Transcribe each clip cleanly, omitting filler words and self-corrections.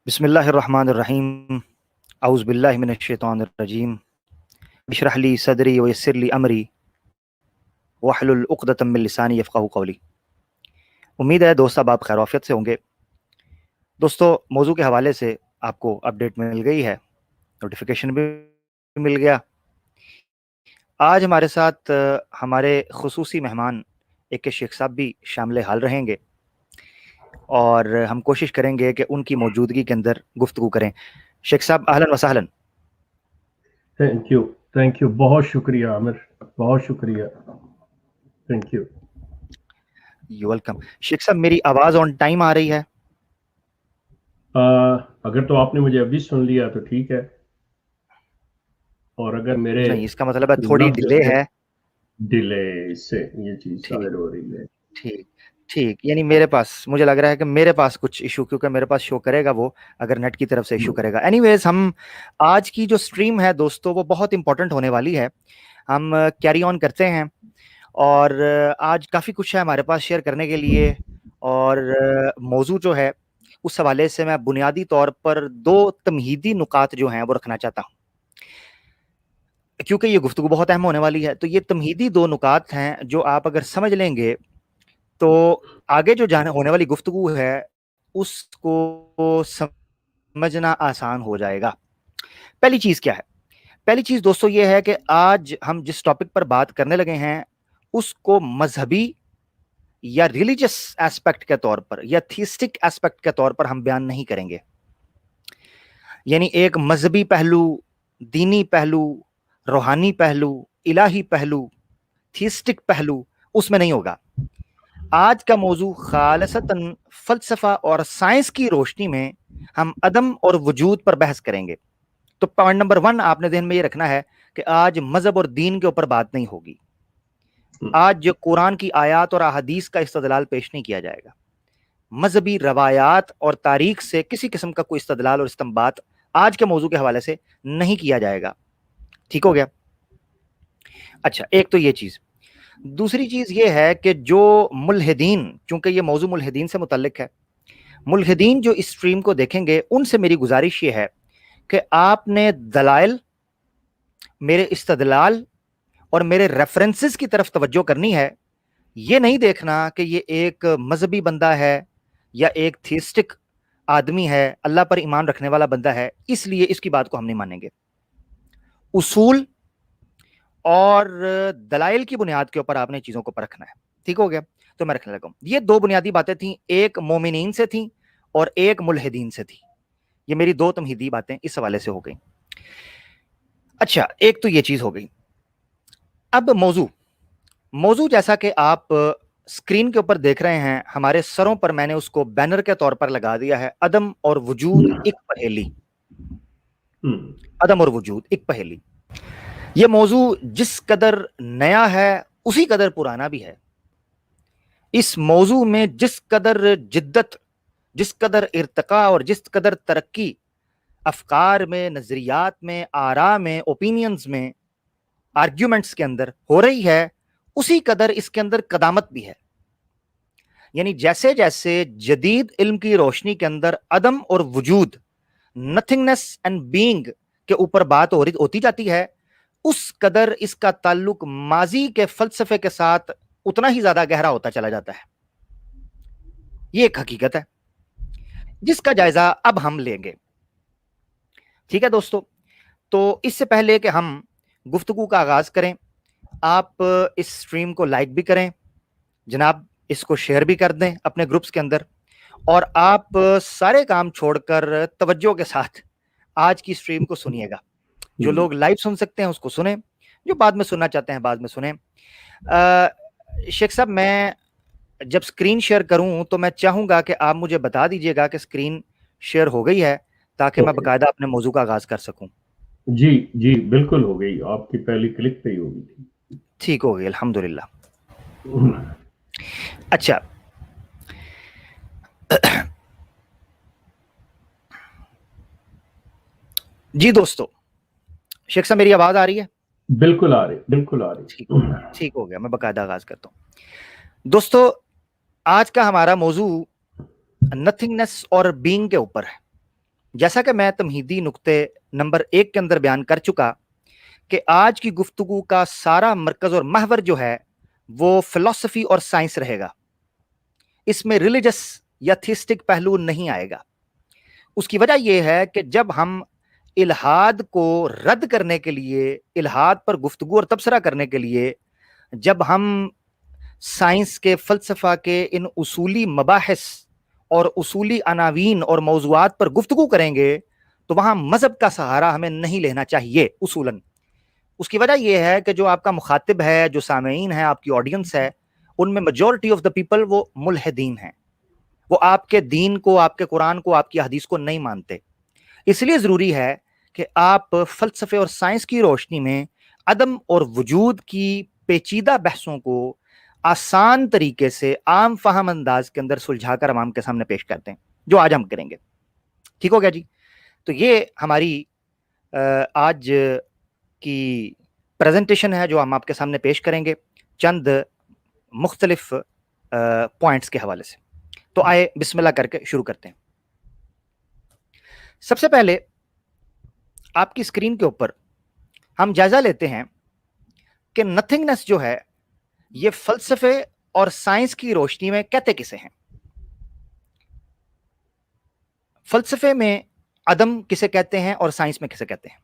बिस्मिल्लाहिर्रहमानिर्रहीम औज़ु बिल्लाहि मिनश्शैतानिर्रजीम इश्रह ली सदरी वयस्सिर ली अमरी वहलुल उक़दतम मिन लिसानी यफ़क़हू क़ौली। उम्मीद है दोस्त साहब आप खैर-ओ-आफ़ियत से होंगे। दोस्तों, मौजू के हवाले से आपको अपडेट मिल गई है, नोटिफिकेशन भी मिल गया। आज हमारे साथ हमारे ख़ुसूसी मेहमान एक शेख साहब भी शामिल हाल रहेंगे और हम कोशिश करेंगे कि उनकी मौजूदगी के अंदर गुफ्तगू करें। शेख साहब अहलन व सहलन। थैंक यू, बहुत शुक्रिया आमिर, बहुत शुक्रिया, thank you. You welcome. Sheikh साहब, मेरी आवाज़ ऑन टाइम आ रही है? अगर तो आपने मुझे अभी सुन लिया तो ठीक है, और अगर मेरे नहीं, इसका मतलब है थोड़ी लफ्ज डिले है। डिले से ये चीज ठीक जाहिर हो रही है। ठीक ठीक, यानी मेरे पास मुझे लग रहा है कि मेरे पास कुछ इशू, क्योंकि मेरे पास शो करेगा वो, अगर नेट की तरफ से इशू करेगा। एनीवेज, हम आज की जो स्ट्रीम है दोस्तों वो बहुत इंपॉर्टेंट होने वाली है। हम कैरी ऑन करते हैं और आज काफ़ी कुछ है हमारे पास शेयर करने के लिए। और मौजू जो है उस हवाले से मैं बुनियादी तौर पर दो तमहीदी नुकात जो हैं वो रखना चाहता हूँ, क्योंकि ये गुफ्तगू बहुत अहम होने वाली है। तो ये तमहीदी दो नुकात हैं जो आप अगर समझ लेंगे तो आगे जो जाने होने वाली गुफ्तगू है उसको समझना आसान हो जाएगा। पहली चीज़ क्या है? पहली चीज़ दोस्तों ये है कि आज हम जिस टॉपिक पर बात करने लगे हैं उसको मजहबी या रिलीजियस एस्पेक्ट के तौर पर या थीस्टिक एस्पेक्ट के तौर पर हम बयान नहीं करेंगे। यानी एक मजहबी पहलू, दीनी पहलू, रूहानी पहलू, इलाही पहलू, थीस्टिक पहलू उसमें नहीं होगा। आज का मौजू खालसतन फलसफा और साइंस की रोशनी में हम अदम और वजूद पर बहस करेंगे। तो पॉइंट नंबर 1 आपने ध्यान में ये रखना है कि आज मजहब और दीन के ऊपर बात नहीं होगी। आज जो कुरान की आयात और अहादीस का इस्तदलाल पेश नहीं किया जाएगा। मजहबी रवायात और तारीख से किसी किस्म का कोई इस्तदलाल और इस्तंबात आज के मौजू के हवाले से नहीं किया जाएगा। ठीक हो गया? अच्छा, एक तो ये चीज। दूसरी चीज ये है कि जो मुल्हिदीन, चूंकि ये मौजू मुल्हिदीन से मुतल्लिक है, मुल्हिदीन जो इस स्ट्रीम को देखेंगे उनसे मेरी गुजारिश ये है कि आपने दलाइल, मेरे इस्तदलाल और मेरे रेफरेंसेस की तरफ तवज्जो करनी है। ये नहीं देखना कि ये एक मजहबी बंदा है या एक थीस्टिक आदमी है, अल्लाह पर ईमान रखने वाला बंदा है, इसलिए इसकी बात को हम नहीं मानेंगे। उसूल और दलाइल की बुनियाद के ऊपर आपने चीजों को परखना है। ठीक हो गया? तो मैं रखने लगा हूं। ये दो बुनियादी बातें थी, एक मोमिनीन से थी और एक मुल्हिदीन से थी। ये मेरी दो तमहीदी बातें इस हवाले से हो गई। अच्छा, एक तो ये चीज हो गई। अब मौजू जैसा कि आप स्क्रीन के ऊपर देख रहे हैं, हमारे सरों पर मैंने उसको बैनर के तौर पर लगा दिया है, अदम और वजूद एक पहेली। अदम और वजूद एक पहेली। ये मौजू जिस कदर नया है उसी कदर पुराना भी है। इस मौजू में जिस कदर जिद्दत, जिस कदर इर्तका और जिस कदर तरक्की अफकार में, नजरियात में, आरा में, ओपिनियंस में, आर्ग्यूमेंट्स के अंदर हो रही है, उसी कदर इसके अंदर कदामत भी है। यानी जैसे जैसे जदीद इल्म की रोशनी के अंदर अदम और वजूद, नथिंगनेस एंड बीइंग के ऊपर बात होती जाती है, उस कदर इसका ताल्लुक माजी के फलसफे के साथ उतना ही ज्यादा गहरा होता चला जाता है। ये एक हकीकत है जिसका जायजा अब हम लेंगे। ठीक है दोस्तों? तो इससे पहले कि हम गुफ्तगू का आगाज करें, आप इस स्ट्रीम को लाइक भी करें जनाब, इसको शेयर भी कर दें अपने ग्रुप्स के अंदर, और आप सारे काम छोड़कर तवज्जो के साथ आज की स्ट्रीम को सुनिएगा। जो लोग लाइव सुन सकते हैं उसको सुने, जो बाद में सुनना चाहते हैं बाद में सुने। शेख साहब, मैं जब स्क्रीन शेयर करूं तो मैं चाहूंगा कि आप मुझे बता दीजिएगा कि स्क्रीन शेयर हो गई है, ताकि मैं बाकायदा अपने मौजू का आगाज कर सकूं। जी जी, बिल्कुल हो गई, आपकी पहली क्लिक पे ही हो गई थी। ठीक हो गई, अल्हम्दुलिल्लाह। अच्छा, जी दोस्तों, शेख साहब मेरी आवाज आ रही है? बिल्कुल आ रही, बिल्कुल आ रही। ठीक हो गया, मैं बाकायदा आगाज करता हूं। दोस्तों, आज का हमारा मौजू नथिंगनेस और बीइंग के ऊपर है। जैसा कि मैं तमहीदी नुक्ते नंबर 1 के अंदर बयान कर चुका कि आज की गुफ्तगू का सारा मरकज और महवर जो है वो फिलॉसफी और साइंस रहेगा, इसमें रिलीजियस या थिस्टिक पहलू नहीं आएगा। उसकी वजह यह है कि जब हम इल्हाद को रद्द करने के लिए, इल्हाद पर गुफ्तगू और तबसरा करने के लिए जब हम साइंस के, फलसफा के इन उसूली मबाहिस और उसूली अनावीन और मौज़ूआत पर गुफ्तगू करेंगे तो वहां मजहब का सहारा हमें नहीं लेना चाहिए उसूलन। उसकी वजह यह है कि जो आपका मुखातिब है, जो सामीन है, आपकी ऑडियंस है, उनमें मेजॉरिटी ऑफ द पीपल वो मुल्हिदीन हैं, वो आपके दीन को, आपके कुरान को, आपकी हदीस को नहीं मानते। इसलिए जरूरी है कि आप फलसफे और साइंस की रोशनी में अदम और वजूद की पेचीदा बहसों को आसान तरीके से आम फहम अंदाज के अंदर सुलझाकर अवाम के सामने पेश करते हैं, जो आज हम करेंगे। ठीक हो गया जी? तो ये हमारी आज की प्रेजेंटेशन है जो हम आपके सामने पेश करेंगे चंद मुख्तलिफ पॉइंट्स के हवाले से। तो आए बिस्मिल्लाह करके शुरू करते हैं। सबसे पहले आपकी स्क्रीन के ऊपर हम जायजा लेते हैं कि नथिंगनेस जो है ये फलसफे और साइंस की रोशनी में कहते किसे हैं। फलसफे में अदम किसे कहते हैं और साइंस में किसे कहते हैं।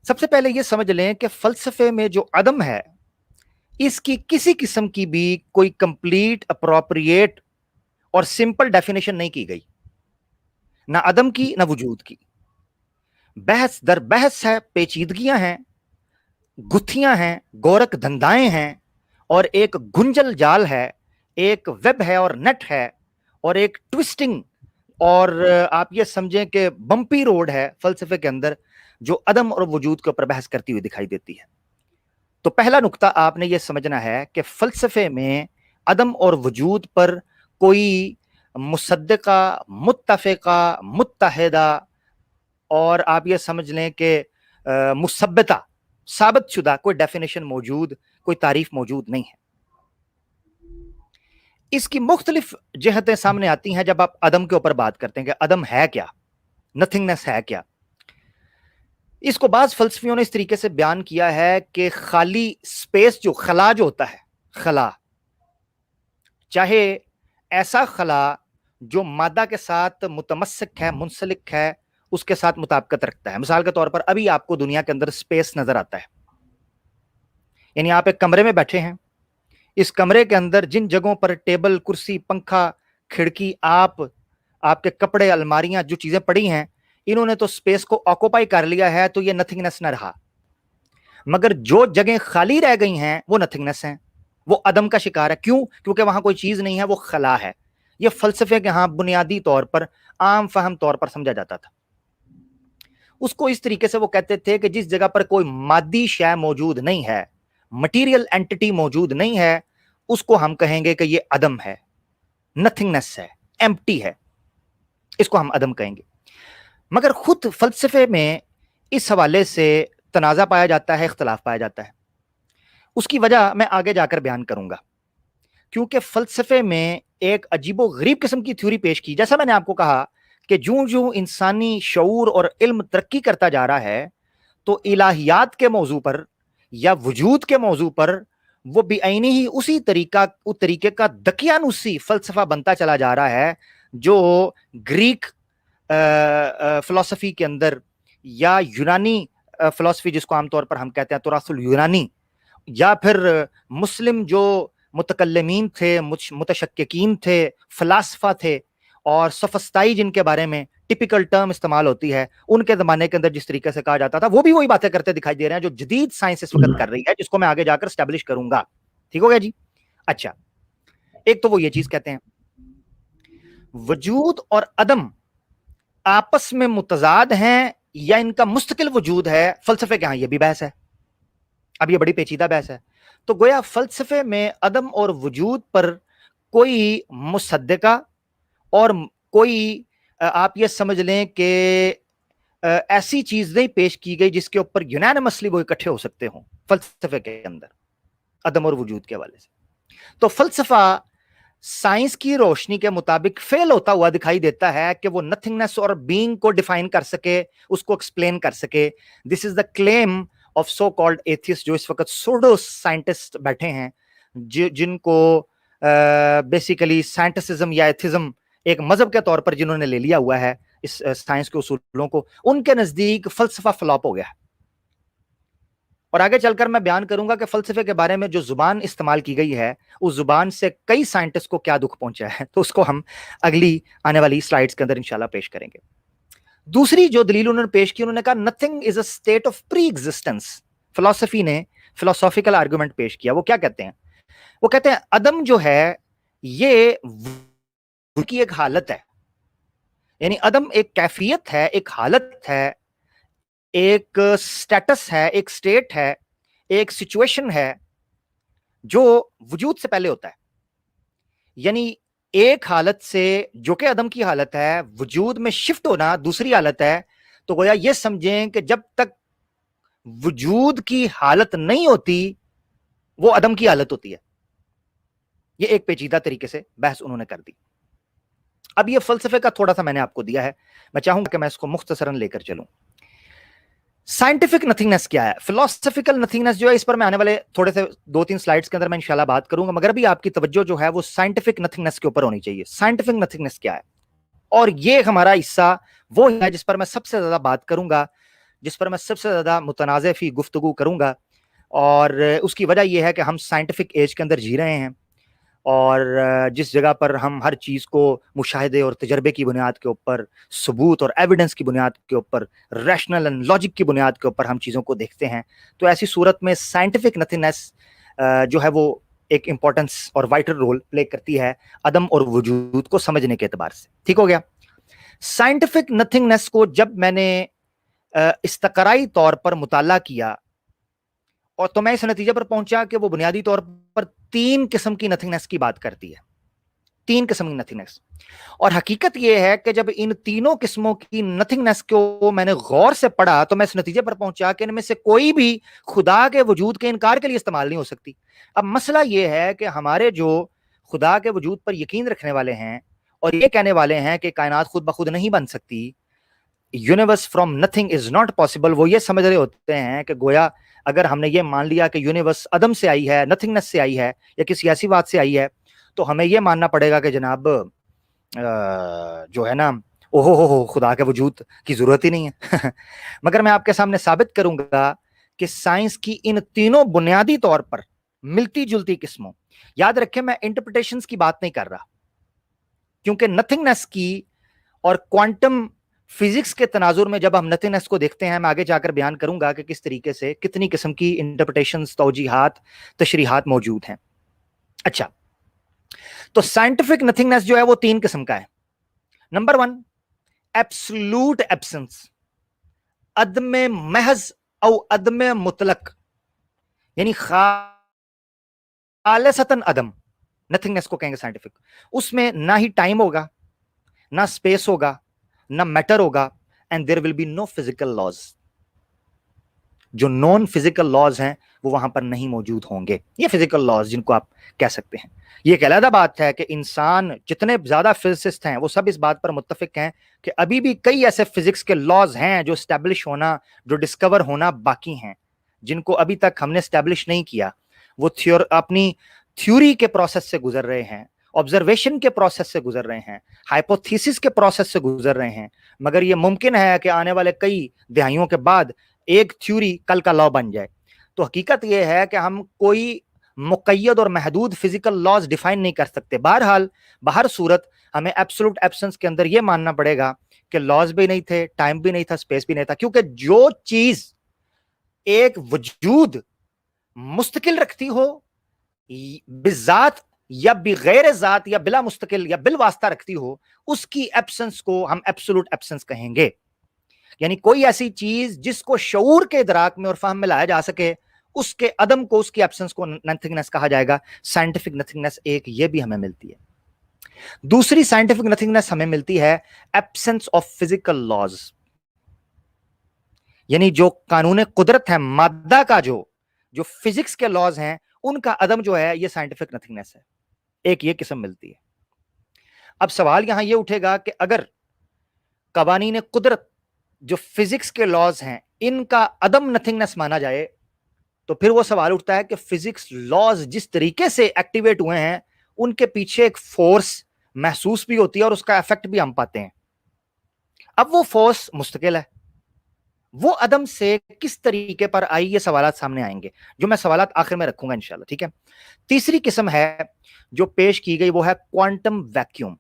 सबसे पहले यह समझ लें कि फलसफे में जो अदम है इसकी किसी किस्म की भी कोई कंप्लीट, अप्रोप्रिएट और सिंपल डेफिनेशन नहीं की गई, ना अदम की ना वजूद की। बहस दर बहस है, पेचीदगियां हैं, गुत्थियां हैं, गोरख धंधाएं हैं और एक गुंजल जाल है, एक वेब है और नेट है और एक ट्विस्टिंग और आप ये समझें कि बम्पी रोड है फलसफे के अंदर जो अदम और वजूद के ऊपर बहस करती हुई दिखाई देती है। तो पहला नुक्ता आपने ये समझना है कि फलसफे में अदम और वजूद पर कोई मुसद्दिका, मुत्तफिका, मुत्तहिदा और आप ये समझ लें कि मुसब्बता, साबित शुदा कोई डेफिनेशन मौजूद, कोई तारीफ मौजूद नहीं है। इसकी मुख्तलिफ जहतें सामने आती हैं जब आप अदम के ऊपर बात करते हैं कि अदम है क्या, नथिंगनेस है क्या। इसको बाज़ फलसफियों ने इस तरीके से बयान किया है कि खाली स्पेस, जो खला जो होता है, खला, चाहे ऐसा खला जो मादा के साथ मुतमस्सिक है, मुंसलिक है, उसके साथ मुताबिकत रखता है। मिसाल के तौर पर अभी आपको दुनिया के अंदर स्पेस नजर आता है, यानी आप एक कमरे में बैठे हैं, इस कमरे के अंदर जिन जगहों पर टेबल, कुर्सी, पंखा, खिड़की, आपके कपड़े, अलमारियां, जो चीजें पड़ी हैं, इन्होंने तो स्पेस को ऑक्यूपाई कर लिया है, तो ये नथिंगनेस न रहा। मगर जो जगह खाली रह गई हैं वो नथिंगनेस हैं, वो अदम का शिकार है। क्यों? क्योंकि वहां कोई चीज नहीं है, वो खला है। ये फलसफे के यहां बुनियादी तौर पर, आम फहम तौर पर समझा जाता था। उसको इस तरीके से वो कहते थे कि जिस जगह पर कोई मादी शय मौजूद नहीं है, मटीरियल एंटिटी मौजूद नहीं है, उसको हम कहेंगे कि ये अदम है, नथिंगनेस है, एम्प्टी है, इसको हम अदम कहेंगे। मगर खुद फलसफे में इस हवाले से तनाज़ा पाया जाता है, इख्तलाफ पाया जाता है। उसकी वजह मैं आगे जाकर बयान करूंगा, क्योंकि फलसफे में एक अजीबो गरीब किस्म की थ्योरी पेश की। जैसा मैंने आपको कहा कि जूं जूं इंसानी शऊर और इल्म तरक्की करता जा रहा है, तो इलाहियात के मौजू पर या वजूद के मौजू पर वो बेआईनी ही उस तरीके का दकियानुसी फलसफा बनता चला जा रहा है जो ग्रीक फिलॉसफी के अंदर, या यूनानी फिलॉसफी जिसको आमतौर पर हम कहते हैं तुरासुल यूनानी, या फिर मुस्लिम जो मुतकल्लिमीन थे, मुतशक्किकीन थे, फलासफा थे और सोफिस्टाई जिनके बारे में टिपिकल टर्म इस्तेमाल होती है, उनके जमाने के अंदर जिस तरीके से कहा जाता था, वो भी वही बातें करते दिखाई दे रहे हैं जो जदीद साइंस इस वक्त कर रही है, जिसको मैं आगे जाकर स्टैब्लिश करूंगा। ठीक हो गया जी? अच्छा, एक तो वो ये चीज कहते हैं वजूद और अदम आपस में मुतजाद हैं या इनका मुस्तकिल वजूद है। फलसफे के यहां ये भी बहस है। अब ये बड़ी पेचीदा बहस है। तो गोया फलसफे में अदम और वजूद पर कोई मुसद्दिका और कोई आप ये समझ लें कि ऐसी चीज नहीं पेश की गई जिसके ऊपर यूनानिमसली वो इकट्ठे हो सकते हों फलसफे के अंदर, अदम और वजूद के हवाले से। तो फलसफा साइंस की रोशनी के मुताबिक फेल होता हुआ दिखाई देता है कि वो नथिंगनेस और बीइंग को डिफाइन कर सके, उसको एक्सप्लेन कर सके। This is the claim of so called atheist, जो इस वक्त सोडो साइंटिस्ट बैठे हैं, जिनको बेसिकली साइंटिसिज्म या एथिज्म एक मजहब के तौर पर जिन्होंने ले लिया हुआ है इस साइंस के उसूलों को, उनके नजदीक फलसफा फ्लॉप हो गया है। और आगे चलकर मैं बयान करूंगा कि फलसफे के बारे में जो जुबान इस्तेमाल की गई है, उस जुबान से कई साइंटिस्ट को क्या दुख पहुंचा है, तो उसको हम अगली आने वाली स्लाइड्स के अंदर इंशाल्लाह पेश करेंगे। दूसरी जो दलील उन्होंने पेश की, उन्होंने कहा nothing is a state of pre existence. Philosophy ने फिलोसॉफिकल आर्गुमेंट पेश किया। वो क्या कहते हैं? वो कहते हैं अदम जो है ये की एक हालत है, यानी अदम एक कैफियत है, एक हालत है, एक स्टेटस है, एक स्टेट है, एक सिचुएशन है जो वजूद से पहले होता है। यानी एक हालत से जो कि अदम की हालत है, वजूद में शिफ्ट होना दूसरी हालत है। तो गोया ये समझें कि जब तक वजूद की हालत नहीं होती वो अदम की हालत होती है। ये एक पेचीदा तरीके से बहस उन्होंने कर दी। अब ये फलसफे का थोड़ा सा मैंने आपको दिया है, मैं चाहूंगा कि मैं इसको मुख्तसरन लेकर चलूं। साइंटिफिक नथिंगनेस क्या है? फिलोसफिकल नथिंगनेस जो है, इस पर मैं आने वाले थोड़े से 2-3 स्लाइड्स के अंदर मैं इंशाल्लाह बात करूंगा, मगर अभी आपकी तवज्जो जो है वो साइंटिफिक नथिंगनेस के ऊपर होनी चाहिए। साइंटिफिक नथिंगनेस क्या है? और ये हमारा हिस्सा वो है जिस पर मैं सबसे ज्यादा बात करूंगा, जिस पर मैं सबसे ज्यादा मुतनाज़े फी गुफ्तगू करूंगा। और उसकी वजह यह है कि हम साइंटिफिक एज के अंदर जी रहे हैं, और जिस जगह पर हम हर चीज़ को मुशाहिदे और तजर्बे की बुनियाद के ऊपर, सबूत और एविडेंस की बुनियाद के ऊपर, रैशनल एंड लॉजिक की बुनियाद के ऊपर हम चीज़ों को देखते हैं, तो ऐसी सूरत में साइंटिफिक नथिंगनेस जो है वो एक इंपॉर्टेंस और वाइटल रोल प्ले करती है अदम और वजूद को समझने के एतबार से। ठीक हो गया? साइंटिफिक नथिंगनेस को जब मैंने इस्तकराई तौर पर मुताला किया, और तो मैं इस नतीजे पर पहुंचा कि वो बुनियादी तौर पर 3 किस्म की नथिंगनेस की बात करती है। 3 किस्म की नथिंगनेस। और हकीकत यह है कि जब इन तीनों किस्मों की नथिंगनेस को मैंने गौर से पढ़ा, तो मैं इस नतीजे पर पहुंचा कि इनमें से कोई भी खुदा के वजूद के इनकार के लिए इस्तेमाल नहीं हो सकती। अब मसला यह है कि हमारे जो खुदा के वजूद पर यकीन रखने वाले हैं और ये कहने वाले हैं कि कायनात खुद ब खुद नहीं बन सकती, universe from nothing is not possible, वो ये समझ रहे होते हैं कि गोया अगर हमने ये मान लिया कि यूनिवर्स अदम से आई है, नथिंगनेस से आई है, या किसी ऐसी बात से आई है, तो हमें ये मानना पड़ेगा कि जनाब जो है ना, ओहो हो खुदा के वजूद की जरूरत ही नहीं है। मगर मैं आपके सामने साबित करूंगा कि साइंस की इन तीनों बुनियादी तौर पर मिलती जुलती किस्मों, याद रखें मैं इंटरप्रिटेशंस की बात नहीं कर रहा, क्योंकि नथिंगनेस की और क्वांटम फिजिक्स के तनाजुर में जब हम नथिंगनेस को देखते हैं, मैं आगे जाकर बयान करूंगा कि किस तरीके से कितनी किस्म की इंटरप्रिटेशंस, तौजीहात, तशरीहात मौजूद हैं। अच्छा, तो साइंटिफिक नथिंगनेस जो है वो 3 किस्म का है। नंबर 1, एब्सोल्यूट एब्सेंस, अदम महज और अदम मुतलक, यानी खालिसतन अदम, नथिंगनेस को कहेंगे साइंटिफिक। उसमें ना ही टाइम होगा, ना स्पेस होगा, ना मैटर होगा, and there will be no physical laws. जो नॉन फिजिकल लॉज हैं वो वहां पर नहीं मौजूद होंगे। ये फिजिकल लॉज जिनको आप कह सकते हैं। ये एक अलग बात है कि इंसान, जितने ज्यादा फिजिसिस्ट हैं वो सब इस बात पर मुत्तफिक हैं कि अभी भी कई ऐसे फिजिक्स के लॉज हैं जो स्टैब्लिश होना, जो डिस्कवर होना बाकी हैं, जिनको अभी तक हमने स्टैब्लिश नहीं किया। वो अपनी थ्योरी के प्रोसेस से गुजर रहे हैं, ऑब्जर्वेशन के प्रोसेस से गुजर रहे हैं, हाइपोथेसिस के प्रोसेस से गुजर रहे हैं। मगर ये मुमकिन है कि आने वाले कई दहाइयों के बाद एक थ्योरी कल का लॉ बन जाए। तो हकीकत यह है कि हम कोई मुक़य्यद और महदूद फिजिकल लॉज डिफाइन नहीं कर सकते। बहरहाल बाहर सूरत हमें एब्सोल्यूट एब्सेंस के अंदर यह मानना पड़ेगा कि लॉज भी नहीं थे, टाइम भी नहीं था, स्पेस भी नहीं था, क्योंकि जो चीज एक वजूद मुस्तकिल रखती हो, बिजात या बगैर जात या बिला मुस्तकिल या बिल वास्ता रखती हो, उसकी एब्सेंस को हम एब्सोल्यूट एब्सेंस कहेंगे। यानी कोई ऐसी चीज जिसको शऊर के इदराक में और फहम में लाया जा सके, उसके अदम को, उसकी एब्सेंस को नथिंगनेस कहा जाएगा। साइंटिफिक नथिंगनेस एक ये भी हमें मिलती है। दूसरी साइंटिफिक नथिंगनेस हमें मिलती है एब्सेंस ऑफ फिजिकल लॉज, यानी जो कानून कुदरत है, मादा का जो फिजिक्स के लॉज हैं, उनका अदम जो है, ये साइंटिफिक नथिंगनेस है। एक ये किस्म मिलती है। अब सवाल यहां ये उठेगा कि अगर कवानीन कुदरत जो फिजिक्स के लॉज हैं इनका अदम नथिंगनेस माना जाए, तो फिर वो सवाल उठता है कि फिजिक्स लॉज जिस तरीके से एक्टिवेट हुए हैं उनके पीछे एक फोर्स महसूस भी होती है और उसका इफेक्ट भी हम पाते हैं। अब वो फोर्स मुस्तकिल है, वो अदम से किस तरीके पर आई, ये सवाल सामने आएंगे जो मैं सवाल आखिर में रखूंगा इंशाल्लाह, ठीक है। तीसरी किस्म है जो पेश की गई वो है क्वांटम वैक्यूम।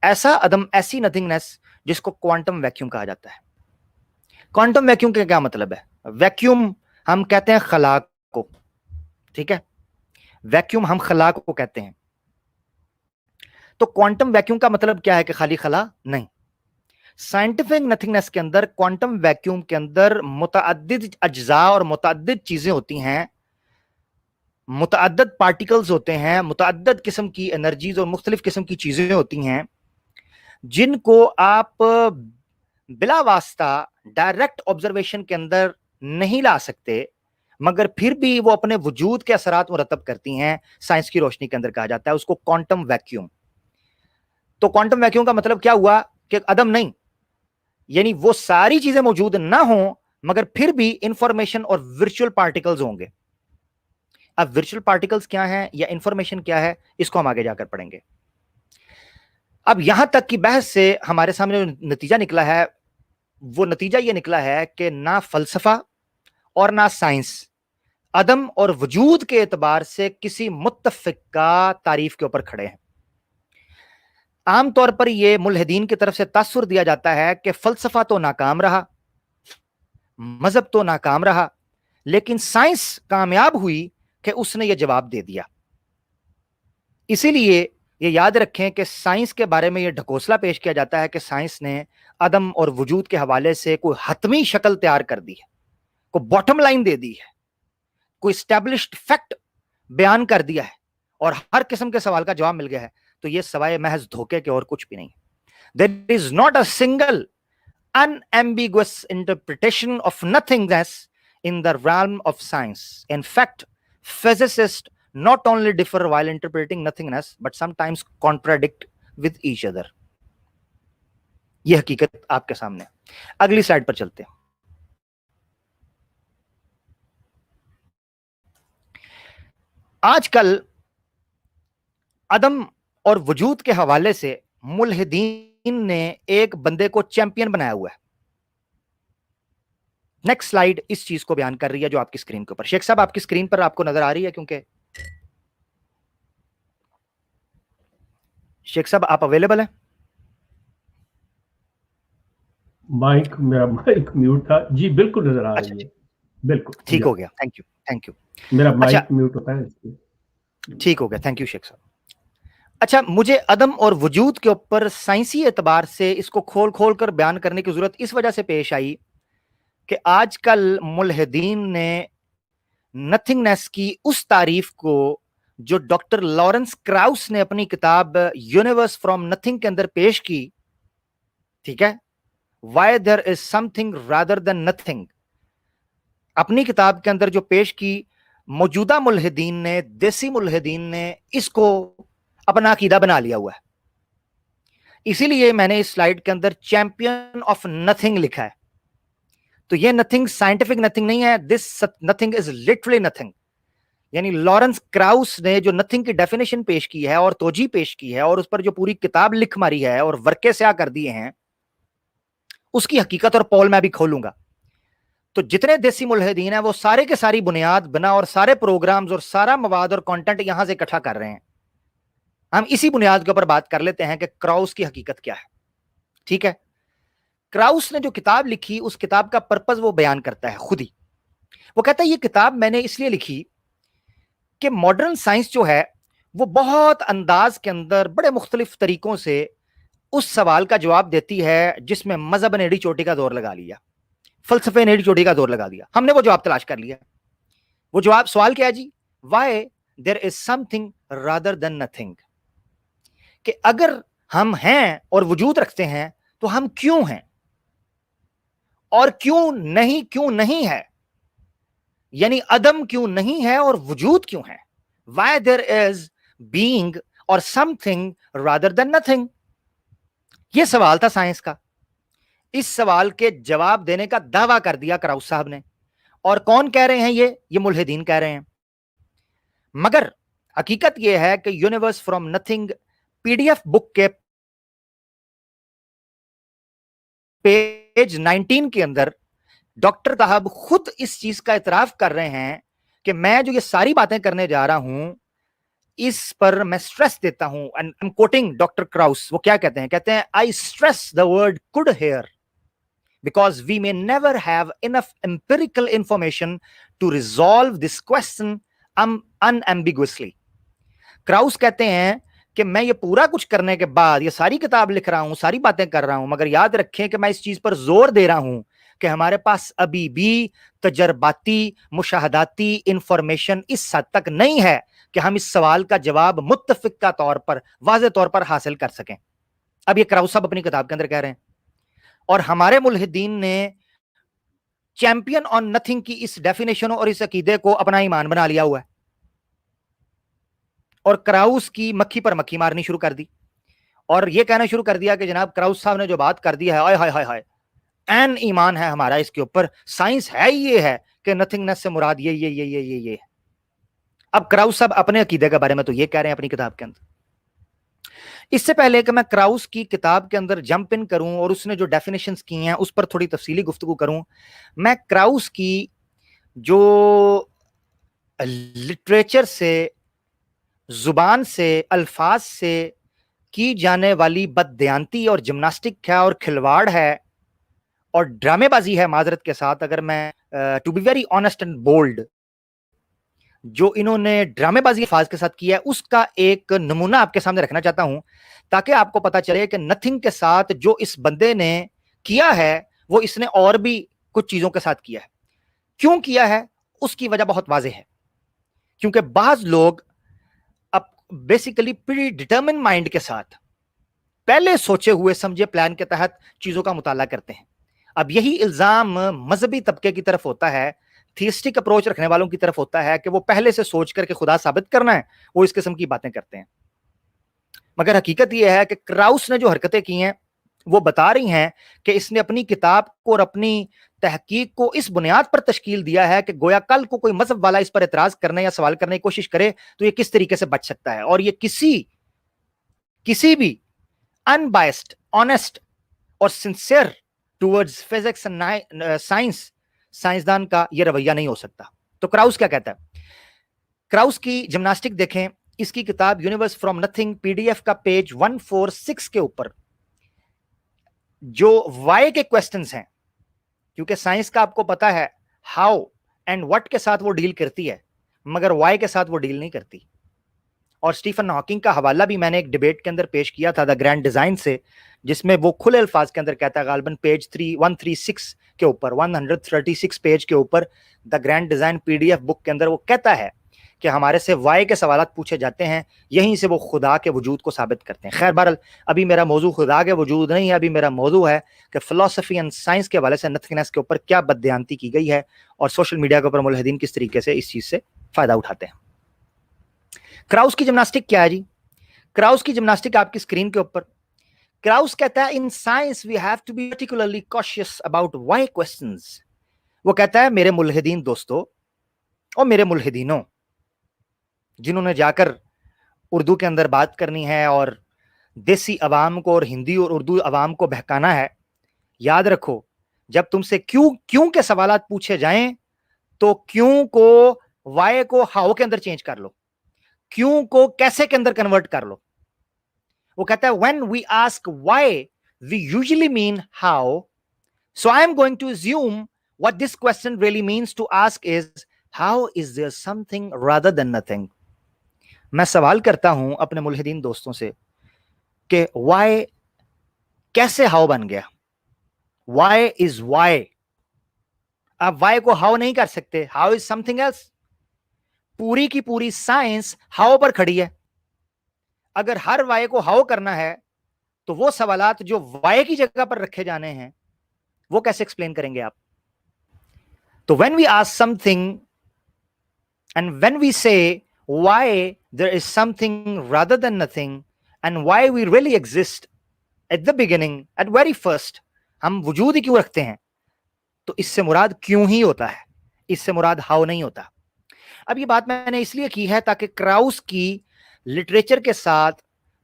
ऐसा अदम, ऐसी नथिंगनेस जिसको क्वांटम वैक्यूम कहा जाता है। क्वांटम वैक्यूम का क्या मतलब है? वैक्यूम हम कहते हैं खला को, ठीक है, वैक्यूम हम खला को कहते हैं। तो क्वांटम वैक्यूम का मतलब क्या है कि खाली खला नहीं। साइंटिफिक नथिंगनेस के अंदर, क्वांटम वैक्यूम के अंदर मुतअद्दिद अज्जा और मुतअद्दिद चीजें होती हैं, मुतअद्दिद पार्टिकल्स होते हैं, मुतअद्दिद किस्म की एनर्जीज और मुख्तलिफ किस्म की चीजें होती हैं जिनको आप बिला वास्ता डायरेक्ट ऑब्जर्वेशन के अंदर नहीं ला सकते, मगर फिर भी वो अपने वजूद के असरात मुरतब करती हैं। साइंस की रोशनी के अंदर कहा जाता है उसको क्वांटम वैक्यूम। तो क्वांटम वैक्यूम का मतलब क्या हुआ कि अदम नहीं, यानी वो सारी चीजें मौजूद ना हो मगर फिर भी इंफॉर्मेशन और वर्चुअल पार्टिकल्स होंगे। अब वर्चुअल पार्टिकल्स क्या हैं या इंफॉर्मेशन क्या है, इसको हम आगे जाकर पढ़ेंगे। अब यहां तक की बहस से हमारे सामने जो नतीजा निकला है वो नतीजा ये निकला है कि ना फलसफा और ना साइंस अदम और वजूद के एतबार से किसी मुत्तफिक का तारीफ के ऊपर खड़े हैं। आमतौर पर यह मुल्हिदीन की तरफ से तासुर दिया जाता है कि फलसफा तो नाकाम रहा, मजहब तो नाकाम रहा, लेकिन साइंस कामयाब हुई कि उसने यह जवाब दे दिया। इसीलिए ये याद रखें कि साइंस के बारे में यह ढकोसला पेश किया जाता है कि साइंस ने अदम और वजूद के हवाले से कोई हतमी शक्ल तैयार कर दी है, कोई बॉटम लाइन दे दी है, कोई स्टैब्लिश्ड फैक्ट बयान कर दिया है और हर किस्म के सवाल का जवाब मिल गया है। तो यह सवाए महज धोखे के और कुछ भी नहीं। There is not a single unambiguous interpretation of nothingness in the realm of science. In fact, physicists not only differ while interpreting nothingness, but sometimes contradict with each other. यह हकीकत आपके सामने। अगली स्लाइड पर चलते हैं। आजकल अदम और वजूद के हवाले से मुल्हिदीन ने एक बंदे को चैंपियन बनाया हुआ है। नेक्स्ट स्लाइड इस चीज को बयान कर रही है जो आपकी स्क्रीन के ऊपर, शेख साहब आपकी स्क्रीन पर आपको नजर आ रही है, क्योंकि शेख साहब आप अवेलेबल हैं? माइक, मेरा माइक म्यूट था जी, बिल्कुल नजर आ रही है, बिल्कुल ठीक हो गया, थैंक यू, थैंक यू। मेरा माइक म्यूट होता है, ठीक हो गया, थैंक यू शेख साहब। अच्छा, मुझे अदम और वजूद के ऊपर साइंसी एतबार से इसको खोल खोल कर बयान करने की जरूरत इस वजह से पेश आई कि आजकल मुल्हिदीन ने नथिंगनेस की उस तारीफ को जो डॉक्टर लॉरेंस क्राउस ने अपनी किताब यूनिवर्स फ्रॉम नथिंग के अंदर पेश की, ठीक है, why there is something rather than nothing, अपनी किताब के अंदर जो पेश की, मौजूदा मुल्हिदीन ने, देसी मुल्हिदीन ने इसको अपना अकीदा बना लिया हुआ है। इसीलिए मैंने इस स्लाइड के अंदर चैंपियन ऑफ नथिंग लिखा है। तो ये नथिंग साइंटिफिक नथिंग नहीं है, this nothing is literally nothing. यानी लॉरेंस क्राउस ने जो नथिंग की डेफिनेशन पेश की है और तोजी पेश की है और उस पर जो पूरी किताब लिख मारी है और वर्के स्याह कर दिए हैं, उसकी हकीकत और पॉल मैं भी खोलूंगा। तो जितने देसी मुल्हिदीन हैं वो सारे के सारी बुनियाद बना और सारे प्रोग्राम्स और सारा मवाद और कंटेंट यहां से इकट्ठा कर रहे हैं। हम इसी बुनियाद के ऊपर बात कर लेते हैं कि क्राउस की हकीकत क्या है, ठीक है। क्राउस ने जो किताब लिखी, उस किताब का पर्पस वो बयान करता है खुद ही। वो कहता है ये किताब मैंने इसलिए लिखी कि मॉडर्न साइंस जो है वो बहुत अंदाज के अंदर बड़े मुख्तलिफ तरीकों से उस सवाल का जवाब देती है जिसमें मजहब ने एड़ी चोटी का दौर लगा लिया, फलसफे ने एड़ी चोटी का दौर लगा दिया। हमने वो जवाब तलाश कर लिया। वो जवाब, सवाल क्या है जी? Why there is something rather than nothing, कि अगर हम हैं और वजूद रखते हैं तो हम क्यों हैं और क्यों नहीं है, यानी अदम क्यों नहीं है और वजूद क्यों है। Why there is being or something rather than nothing? ये सवाल था साइंस का. इस सवाल के जवाब देने का दावा कर दिया क्राउस साहब ने. और कौन कह रहे हैं? ये मुल्हिदीन कह रहे हैं. मगर हकीकत यह है कि universe from nothing PDF book के पेज 19 के अंदर डॉक्टर साहब खुद इस चीज का इतराफ कर रहे हैं कि मैं जो ये सारी बातें करने जा रहा हूं इस पर मैं स्ट्रेस देता हूं. And I am quoting doctor crows. वो क्या कहते हैं? कहते हैं आई stress the word could hair because we may never have enough empirical information to resolve this question unambiguously. Crows कहते हैं कि मैं ये पूरा कुछ करने के बाद ये सारी किताब लिख रहा हूं, सारी बातें कर रहा हूं, मगर याद रखें कि मैं इस चीज पर जोर दे रहा हूं कि हमारे पास अभी भी तजर्बाती मुशाहदाती इंफॉर्मेशन इस हद तक नहीं है कि हम इस सवाल का जवाब मुत्तफिका तौर पर वाज़ेह तौर पर हासिल कर सकें. अब ये क्राउस साहब अपनी किताब के अंदर कह रहे हैं. और हमारे मुल्हिदीन ने चैंपियन ऑन नथिंग की इस डेफिनेशन और इस अकीदे को अपना ईमान बना लिया हुआ है. और क्राउस की मक्खी पर मक्खी मारनी शुरू कर दी और यह कहना शुरू कर दिया कि जनाब क्राउस साहब ने जो बात कर दी है, हाय हाय हाय हाय, एन ईमान है हमारा इसके ऊपर, साइंस है ये है कि नथिंगनेस से मुराद ये. अब क्राउस साहब अपने अकीदे के बारे में तो ये कह रहे हैं अपनी किताब के अंदर. इससे पहले कि मैं क्राउस की किताब के अंदर जंप इन करूं और उसने जो डेफिनेशंस की हैं उस पर थोड़ी तफसीली गुफ्तगू करूं, मैं क्राउस की जो लिटरेचर से, जुबान से, अल्फाज से की जाने वाली बददयांती और जिम्नास्टिक है और खिलवाड़ है और ड्रामेबाजी है, माजरत के साथ अगर मैं to be very honest and bold, जो इन्होंने ड्रामेबाजी अल्फाज के साथ किया है उसका एक नमूना आपके सामने रखना चाहता हूं ताकि आपको पता चले कि नथिंग के साथ जो इस बंदे ने किया है वो इसने और भी कुछ चीजों के साथ किया है. क्यों किया है उसकी वजह बहुत वाज़ेह है. क्योंकि बाज लोग अब बेसिकली प्री डिटरमिन माइंड के साथ पहले सोचे हुए समझे प्लान के तहत चीजों का मुताला करते हैं. अब यही इल्जाम मजहबी तबके की तरफ होता है, थियस्टिक अप्रोच रखने वालों की तरफ होता है कि वो पहले से सोच करके खुदा साबित करना है, वो इस किस्म की बातें करते हैं. मगर हकीकत यह है कि क्राउस ने जो हरकतें की हैं वो बता रही हैं कि इसने अपनी किताब को और अपनी तहकीक को इस बुनियाद पर तश्कील दिया है कि गोया कल को कोई मजहब वाला इस पर एतराज करने या सवाल करने की कोशिश करे तो ये किस तरीके से बच सकता है. और ये किसी भी अनबायस्ड, ऑनेस्ट और सिंसियर टूवर्ड्स फिजिक्स एंड साइंसदान का यह रवैया नहीं हो सकता. तो क्राउस क्या कहता है? क्राउस की जिम्नास्टिक देखें, इसकी किताब यूनिवर्स फ्रॉम नथिंग पीडीएफ का पेज 146 के ऊपर जो वाई के क्वेश्चंस हैं, क्योंकि साइंस का आपको पता है हाउ एंड व्हाट के साथ वो डील करती है मगर वाई के साथ वो डील नहीं करती. और स्टीफन हॉकिंग का हवाला भी मैंने एक डिबेट के अंदर पेश किया था द ग्रैंड डिजाइन से, जिसमें वो खुले अल्फाज के अंदर कहता है, गालबन पेज 136 के ऊपर, 136 पेज के ऊपर the grand design PDF book के अंदर वो कहता है कि हमारे से वाई के सवालात पूछे जाते हैं, यहीं से वो खुदा के वजूद को साबित करते हैं. खैर बहरहाल अभी मेरा मौजू खुदा के वजूद नहीं है, अभी मेरा मौजू है कि फिलोसफी एंड साइंस के हवाले से नथिंगनेस के ऊपर क्या बददयांती की गई है और सोशल मीडिया के ऊपर मुल्हिदीन किस तरीके से इस चीज से फायदा उठाते हैं. क्राउस की जिम्नास्टिक क्या है जी? क्राउस की जिम्नास्टिक आपकी स्क्रीन के ऊपर. क्राउस कहता है in science we have to be particularly cautious about why questions. वो कहता है मेरे मुल्हिदीन दोस्तों और मेरे मुल्हिदीनों जिन्होंने जाकर उर्दू के अंदर बात करनी है और देसी अवाम को और हिंदी और उर्दू अवाम को बहकाना है, याद रखो जब तुमसे क्यों के सवालात पूछे जाएं तो क्यों को वाई को हाउ के अंदर चेंज कर लो, क्यों को कैसे के अंदर कन्वर्ट कर लो. वो कहता है when we ask why we usually mean how, so I am going to assume what this question really means to ask is how is there something rather than nothing. मैं सवाल करता हूं अपने मुल्हिदीन दोस्तों से कि व्हाई कैसे हाउ बन गया, व्हाई इज व्हाई. आप व्हाई को हाउ नहीं कर सकते, हाउ इज समथिंग एल्स. पूरी की पूरी साइंस हाउ पर खड़ी है. अगर हर वाई को हाउ करना है तो वो सवालात जो वाई की जगह पर रखे जाने हैं वो कैसे एक्सप्लेन करेंगे आप. तो when we ask something and when we say why there is something rather than nothing, and why we really exist at the beginning, at very first. हम वजूद ही क्यों रखते हैं? तो इससे मुराद क्यों ही होता है, इससे मुराद हाउ नहीं होता। अब ये बात मैंने इसलिए की है ताकि क्राउस की लिटरेचर के साथ,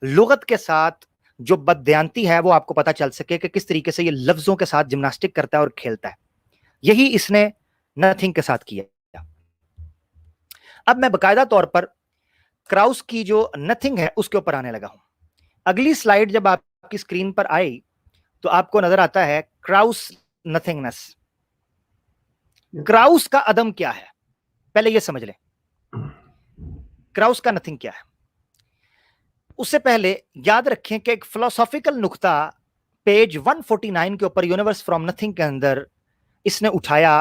लुगत के साथ जो बदयांती है वो आपको पता चल सके कि किस तरीके से ये लफ्जों के साथ जिम्नास्टिक करता है और खेलता है। यही इसने नथिंग के साथ किया। अब मैं बकायदा तौर पर क्राउस की जो नथिंग है उसके ऊपर आने लगा हूं। अगली स्लाइड जब आपकी स्क्रीन पर आई तो आपको नजर आता है क्राउस नथिंगनेस। क्राउस का अदम क्या है, पहले ये समझ लें क्राउस का नथिंग क्या है। उससे पहले याद रखें कि एक फिलोसॉफिकल नुक्ता पेज 149 के ऊपर यूनिवर्स फ्रॉम नथिंग के अंदर इसने उठाया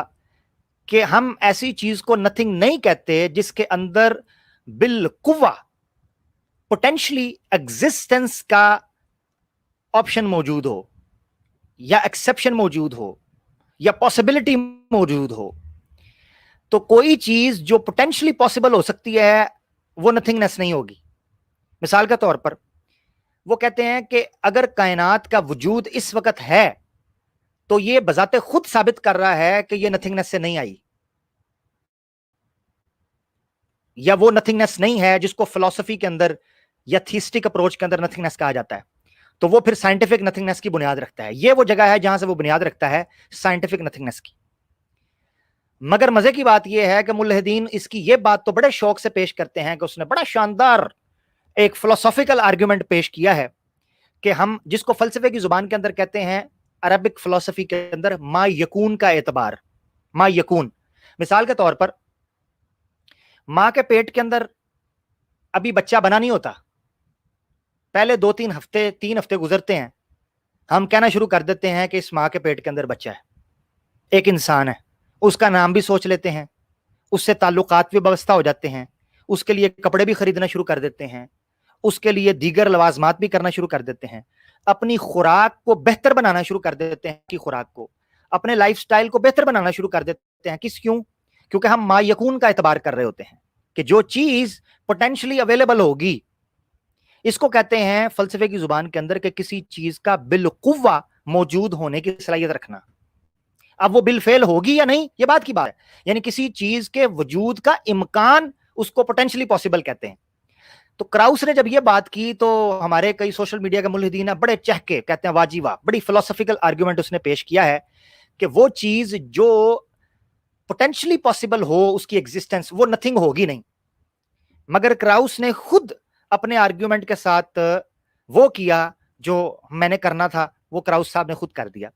कि हम ऐसी चीज को नथिंग नहीं कहते जिसके अंदर बिलकुवा पोटेंशियली एग्जिस्टेंस का ऑप्शन मौजूद हो, या एक्सेप्शन मौजूद हो, या पॉसिबिलिटी मौजूद हो। तो कोई चीज जो पोटेंशियली पॉसिबल हो सकती है वो नथिंगनेस नहीं होगी। मिसाल के तौर पर वो कहते हैं कि अगर कायनात का वजूद इस वक्त है तो ये बजाते खुद साबित कर रहा है कि ये नथिंगनेस से नहीं आई, या वो नथिंगनेस नहीं है जिसको फिलॉसफी के अंदर या थीस्टिक अप्रोच के अंदर नथिंगनेस कहा जाता है। तो वो फिर साइंटिफिक नथिंगनेस की बुनियाद रखता है। ये वो जगह है जहां से वो बुनियाद रखता है साइंटिफिक नथिंगनेस की। मगर मजे की बात यह है कि मुल्हिदीन इसकी ये बात तो बड़े शौक से पेश करते हैं कि उसने बड़ा शानदार एक फिलोसॉफिकल आर्गुमेंट पेश किया है कि हम जिसको फलसफे की जुबान के अंदर कहते हैं अरबिक फिलोसफी के अंदर मा यकून का एतबार। मा यकून, मिसाल के तौर पर मां के पेट के अंदर अभी बच्चा बना नहीं होता, पहले 2-3 हफ्ते 3 हफ्ते गुजरते हैं, हम कहना शुरू कर देते हैं कि इस मां के पेट के अंदर बच्चा है, एक इंसान है, उसका नाम भी सोच लेते हैं, उससे ताल्लुकात भी व्यवस्था हो जाते हैं, उसके लिए कपड़े भी खरीदना शुरू कर देते हैं, उसके लिए दीगर लवाजमात भी करना शुरू कर देते हैं, अपनी खुराक को बेहतर बनाना शुरू कर देते हैं, कि खुराक को, अपने लाइफस्टाइल को बेहतर बनाना शुरू कर देते हैं। क्यों? क्योंकि हम मा यकून का एतबार कर रहे होते हैं कि जो चीज पोटेंशियली अवेलेबल होगी, इसको कहते हैं फलसफे की जुबान के अंदर कि किसी चीज का बिलकुवा मौजूद होने की सलाहियत रखना। अब वो बिलफेल होगी या नहीं, ये बात की बात है, यानी किसी चीज के वजूद का इम्कान, उसको पोटेंशियली पॉसिबल कहते हैं। तो क्राउस ने जब ये बात की तो हमारे कई सोशल मीडिया के मुल्हिदीन बड़े चहके कहते हैं वाह जी वाह, बड़ी फिलोसॉफिकल आर्गुमेंट उसने पेश किया है कि वो चीज जो पोटेंशियली पॉसिबल हो उसकी एग्जिस्टेंस, वो नथिंग होगी नहीं। मगर क्राउस ने खुद अपने आर्गुमेंट के साथ वो किया जो मैंने करना था, वो क्राउस साहब ने खुद कर दिया।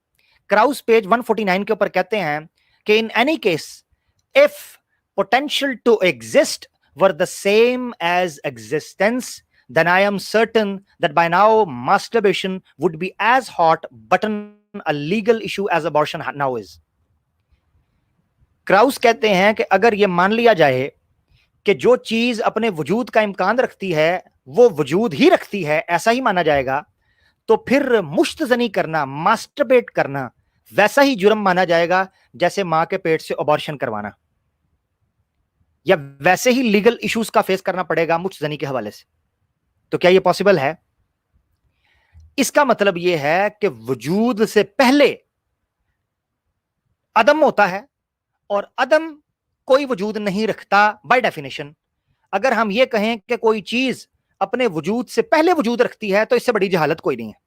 क्राउस पेज 149 के ऊपर कहते हैं कि in any case if potential to exist were the same as existence, then I am certain that by now masturbation would be as hot button a legal issue as abortion now is. Crows कहते हैं कि अगर यह मान लिया जाए कि जो चीज अपने वजूद का इम्कान रखती है वो वजूद ही रखती है, ऐसा ही माना जाएगा, तो फिर मुश्तजनी करना, मास्टरबेट करना वैसा ही जुर्म माना जाएगा जैसे मां के पेट से अबॉर्शन करवाना, या वैसे ही लीगल इश्यूज का फेस करना पड़ेगा मुश्तजनी के हवाले से। तो क्या यह पॉसिबल है? इसका मतलब यह है कि वजूद से पहले अदम होता है और अदम कोई वजूद नहीं रखता बाय डेफिनेशन। अगर हम ये कहें कि कोई चीज अपने वजूद से पहले वजूद रखती है तो इससे बड़ी जहालत कोई नहीं है।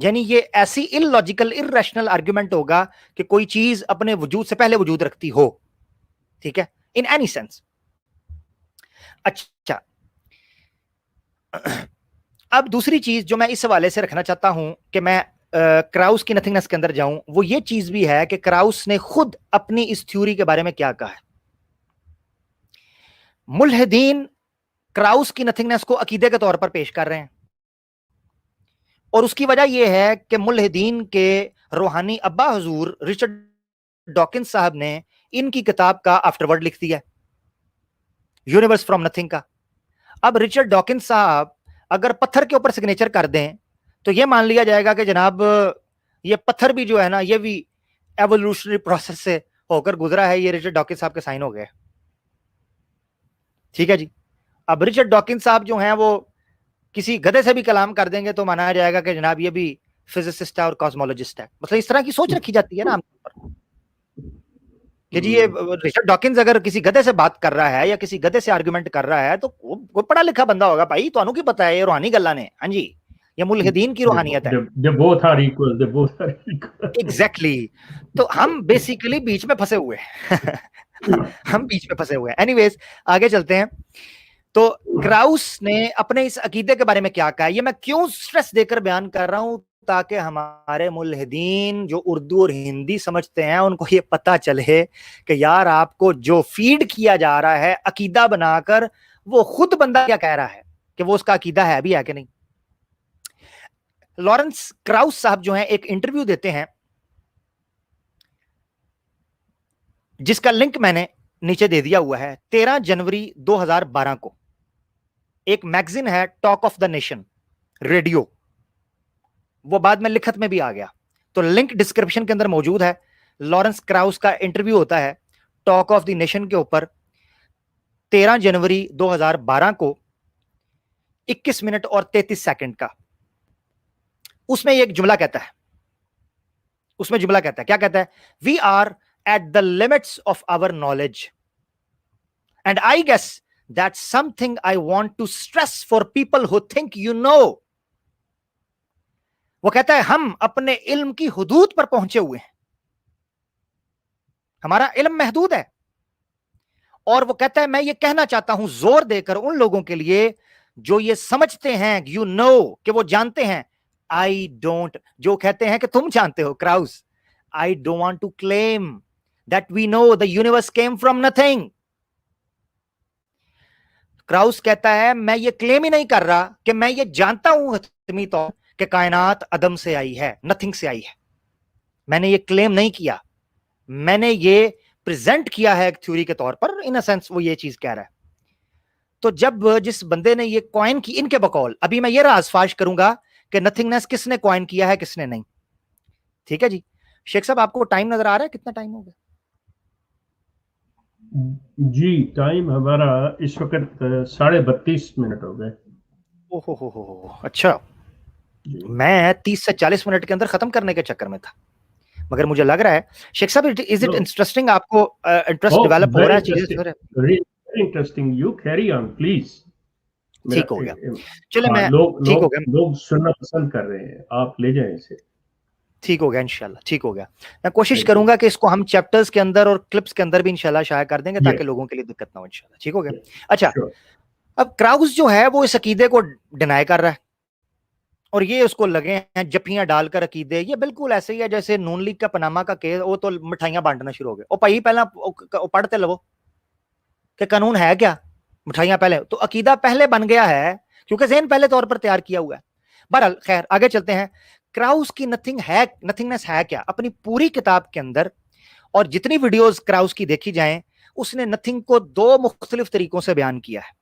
यानी ये ऐसी इलॉजिकल इररेशनल आर्गुमेंट होगा कि कोई चीज अपने वजूद से पहले वजूद रखती हो, ठीक है, इन एनी सेंस। अच्छा, अब दूसरी चीज जो मैं इस हवाले से रखना चाहता हूं कि मैं क्राउस की नथिंगनेस के अंदर जाऊं, वो ये चीज भी है कि क्राउस ने खुद अपनी इस थ्योरी के बारे में क्या कहा है। मुल्हिदीन क्राउस की नथिंगनेस को अकीदे के तौर पर पेश कर रहे हैं, और उसकी वजह यह है कि मुल्हिदीन के रूहानी अब्बा हुजूर रिचर्ड डॉकिंस साहब ने इनकी किताब का आफ्टरवर्ड लिख दिया, यूनिवर्स फ्रॉम नथिंग का। अब रिचर्ड डॉकिंस साहब अगर पत्थर के ऊपर सिग्नेचर कर दें तो यह मान लिया जाएगा कि जनाब ये पत्थर भी जो है ना, ये भी एवोल्यूशनरी प्रोसेस से होकर गुजरा है, ये रिचर्ड डॉकिंस साहब के साइन हो गए। ठीक है जी। अब रिचर्ड डॉकिंस साहब जो हैं वो किसी गधे से भी कलाम कर देंगे तो माना जाएगा कि जनाब ये भी फिजिसिस्ट है और कॉस्मोलॉजिस्ट है, मतलब इस तरह की सोच रखी जाती है ना आमतौर पर कि जी ये रिचर्ड डॉकिंस अगर किसी गधे से बात कर रहा है या किसी गधे से आर्गुमेंट कर रहा है तो वो पढ़ा लिखा बंदा होगा भाई, तो की पता है ये रूहानी गल्ला ने, हाँ जी ये मुल्हिदीन की रूहानियत है। They both are equal. They both are equal. Exactly exactly. तो हम बेसिकली बीच में फंसे हुए हैं हम बीच में फंसे हुए हैं। एनीवेज आगे चलते हैं। तो क्राउस ने अपने इस अकीदे के बारे में क्या कहा, ये मैं क्यों स्ट्रेस देकर बयान कर रहा हूं, ताकि हमारे मुल्हिदीन जो उर्दू और हिंदी समझते हैं उनको ये पता चले कि यार आपको जो फीड किया जा रहा है अकीदा बनाकर, वो खुद बंदा क्या कह रहा है कि वो उसका अकीदा है भी है कि नहीं। लॉरेंस क्राउस साहब जो हैं एक इंटरव्यू देते हैं जिसका लिंक मैंने नीचे दे दिया हुआ है। 13 जनवरी 2012 को एक मैगजीन है talk of the nation radio, वो बाद में लिखत में भी आ गया, तो लिंक डिस्क्रिप्शन के अंदर मौजूद है। लॉरेंस क्राउस का इंटरव्यू होता है टॉक ऑफ द नेशन के ऊपर 13 जनवरी 2012 को 21 मिनट और 33 सेकंड का। उसमें एक जुमला कहता है, क्या कहता है, we are at the limits of our knowledge and I guess that's something I want to stress for people who think you know। वो कहता है हम अपने इल्म की हुदूद पर पहुंचे हुए हैं, हमारा इल्म महदूद है, और वो कहता है मैं ये कहना चाहता हूं जोर देकर उन लोगों के लिए जो ये समझते हैं यू नो कि वो जानते हैं, आई डोंट, जो कहते हैं कि तुम जानते हो Krauss, I don't want to claim that we know the universe came from nothing। क्राउस कहता है मैं ये क्लेम ही नहीं कर रहा कि मैं ये जानता हूं हतमी तौर कि कायनात अदम से आई है, नथिंग से आई है। मैंने ये क्लेम नहीं किया, मैंने ये प्रेजेंट किया है एक थ्योरी के तौर पर, इन अ सेंस वो ये चीज कह रहा है। तो जब जिस बंदे ने ये कॉइन की, इनके बकौल अभी मैं ये राज फाश करूंगा कि नथिंगनेस किसने कॉइन किया है किसने नहीं। ठीक है जी। शेख साहब आपको टाइम नजर आ रहा है, कितना टाइम हो गया? जी टाइम हमारा इस वक्त 32.5 मिनट हो गए। ओहो अच्छा, मैं 30 से 40 मिनट के अंदर खत्म करने के चक्कर में था, मगर मुझे लग रहा है शेख साहब इज इट इंटरेस्टिंग, आपको इंटरेस्ट डेवलप हो रहा है चीजें? Interesting, you carry on please. ठीक हो गया, चले मैं ठीक हो गया, लोग सुनना पसंद कर रहे हैं, आप ले जाएं इसे। ठीक हो गया इंशाल्लाह, ठीक हो गया। मैं कोशिश करूंगा कि इसको हम चैप्टर्स के अंदर और क्लिप्स के अंदर भी इंशाल्लाह शाया कर देंगे ताकि लोगों के लिए दिक्कत ना हो इंशाल्लाह। ठीक हो गया। अच्छा, अब क्राउस जो है वो इस अकीदे को डिनाई कर रहा है और ये उसको लगे हैं जपियां डालकर अकीदे, ये बिल्कुल ऐसे ही है जैसे नून लीग का पनामा का केस, वो तो मिठाइयां बांटना शुरू हो गए। और भाई पहला पढ़ते लो कि कानून है क्या, मिठाइयां पहले, तो अकीदा पहले बन गया है क्योंकि ज़हन पहले तौर पर तैयार किया हुआ है। बहरहाल खैर आगे चलते हैं। क्राउस की नथिंगनेस है क्या, अपनी पूरी किताब के अंदर और जितनी वीडियोस क्राउस की देखी जाएं, उसने नथिंग को दो मुख्तलिफ तरीकों से बयान किया है।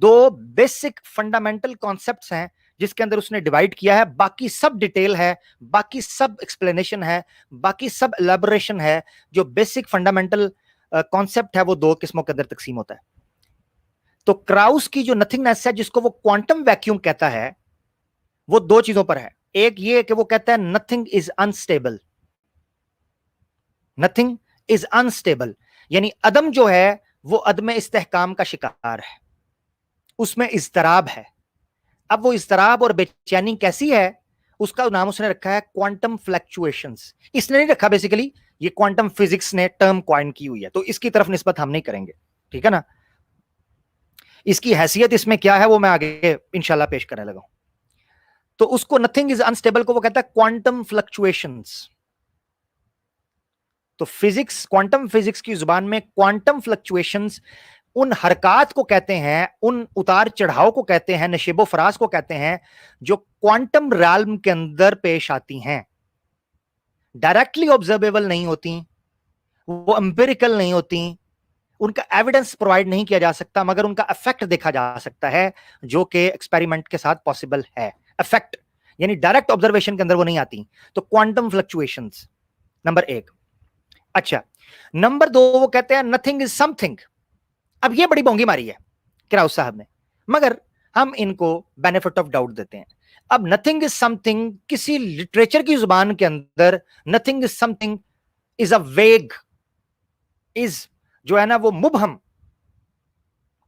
दो बेसिक फंडामेंटल कॉन्सेप्ट्स हैं जिसके अंदर उसने डिवाइड किया है, बाकी सब डिटेल है, बाकी सब एक्सप्लेनेशन है, बाकी सब एलैबोरेशन है। जो बेसिक फंडामेंटल कॉन्सेप्ट है वो दो किस्मों के अंदर तकसीम होता है। तो क्राउस की जो नथिंगनेस है जिसको वो क्वांटम वैक्यूम कहता है, वो दो चीजों पर है। एक ये कि वो कहता है nothing is unstable, nothing is unstable, यानी अदम जो है वो अदम इस्तेहकाम का शिकार है, उसमें इज़्तिराब है। अब वो इज़्तिराब और बेचैनी कैसी है, उसका नाम उसने रखा है क्वांटम फ्लक्चुएशंस। इसने नहीं रखा, बेसिकली ये क्वांटम फिजिक्स ने टर्म कॉइन की हुई है, तो इसकी तरफ निस्बत हम नहीं करेंगे, ठीक है ना। इसकी हैसियत इसमें क्या है वो मैं आगे इंशाल्लाह पेश करने लगा हूं। तो उसको नथिंग इज अनस्टेबल को वो कहता है क्वांटम फ्लक्चुएशंस। तो फिजिक्स, क्वांटम फिजिक्स की जुबान में क्वांटम फ्लक्चुएशंस उन हरकत को कहते हैं, उन उतार चढ़ाव को कहते हैं, नशेबो फराज को कहते हैं जो क्वांटम realm के अंदर पेश आती हैं। डायरेक्टली ऑब्जर्वेबल नहीं होती, वो एम्पिरिकल नहीं होती, उनका एविडेंस प्रोवाइड नहीं किया जा सकता, मगर उनका इफेक्ट देखा जा सकता है जो कि एक्सपेरिमेंट के साथ पॉसिबल है। इफेक्ट यानी डायरेक्ट ऑब्जर्वेशन के अंदर वो नहीं आती। तो क्वांटम फ्लक्चुएशंस नंबर एक। अच्छा, नंबर दो वो कहते हैं नथिंग इज समथिंग, अब ये बड़ी बोंगी मारी है क्राउस साहब ने, मगर हम इनको बेनिफिट ऑफ डाउट देते हैं। अब नथिंग इज समथिंग किसी लिटरेचर की जुबान के अंदर nothing is something is a वेग, इज जो है ना वो मुबहम,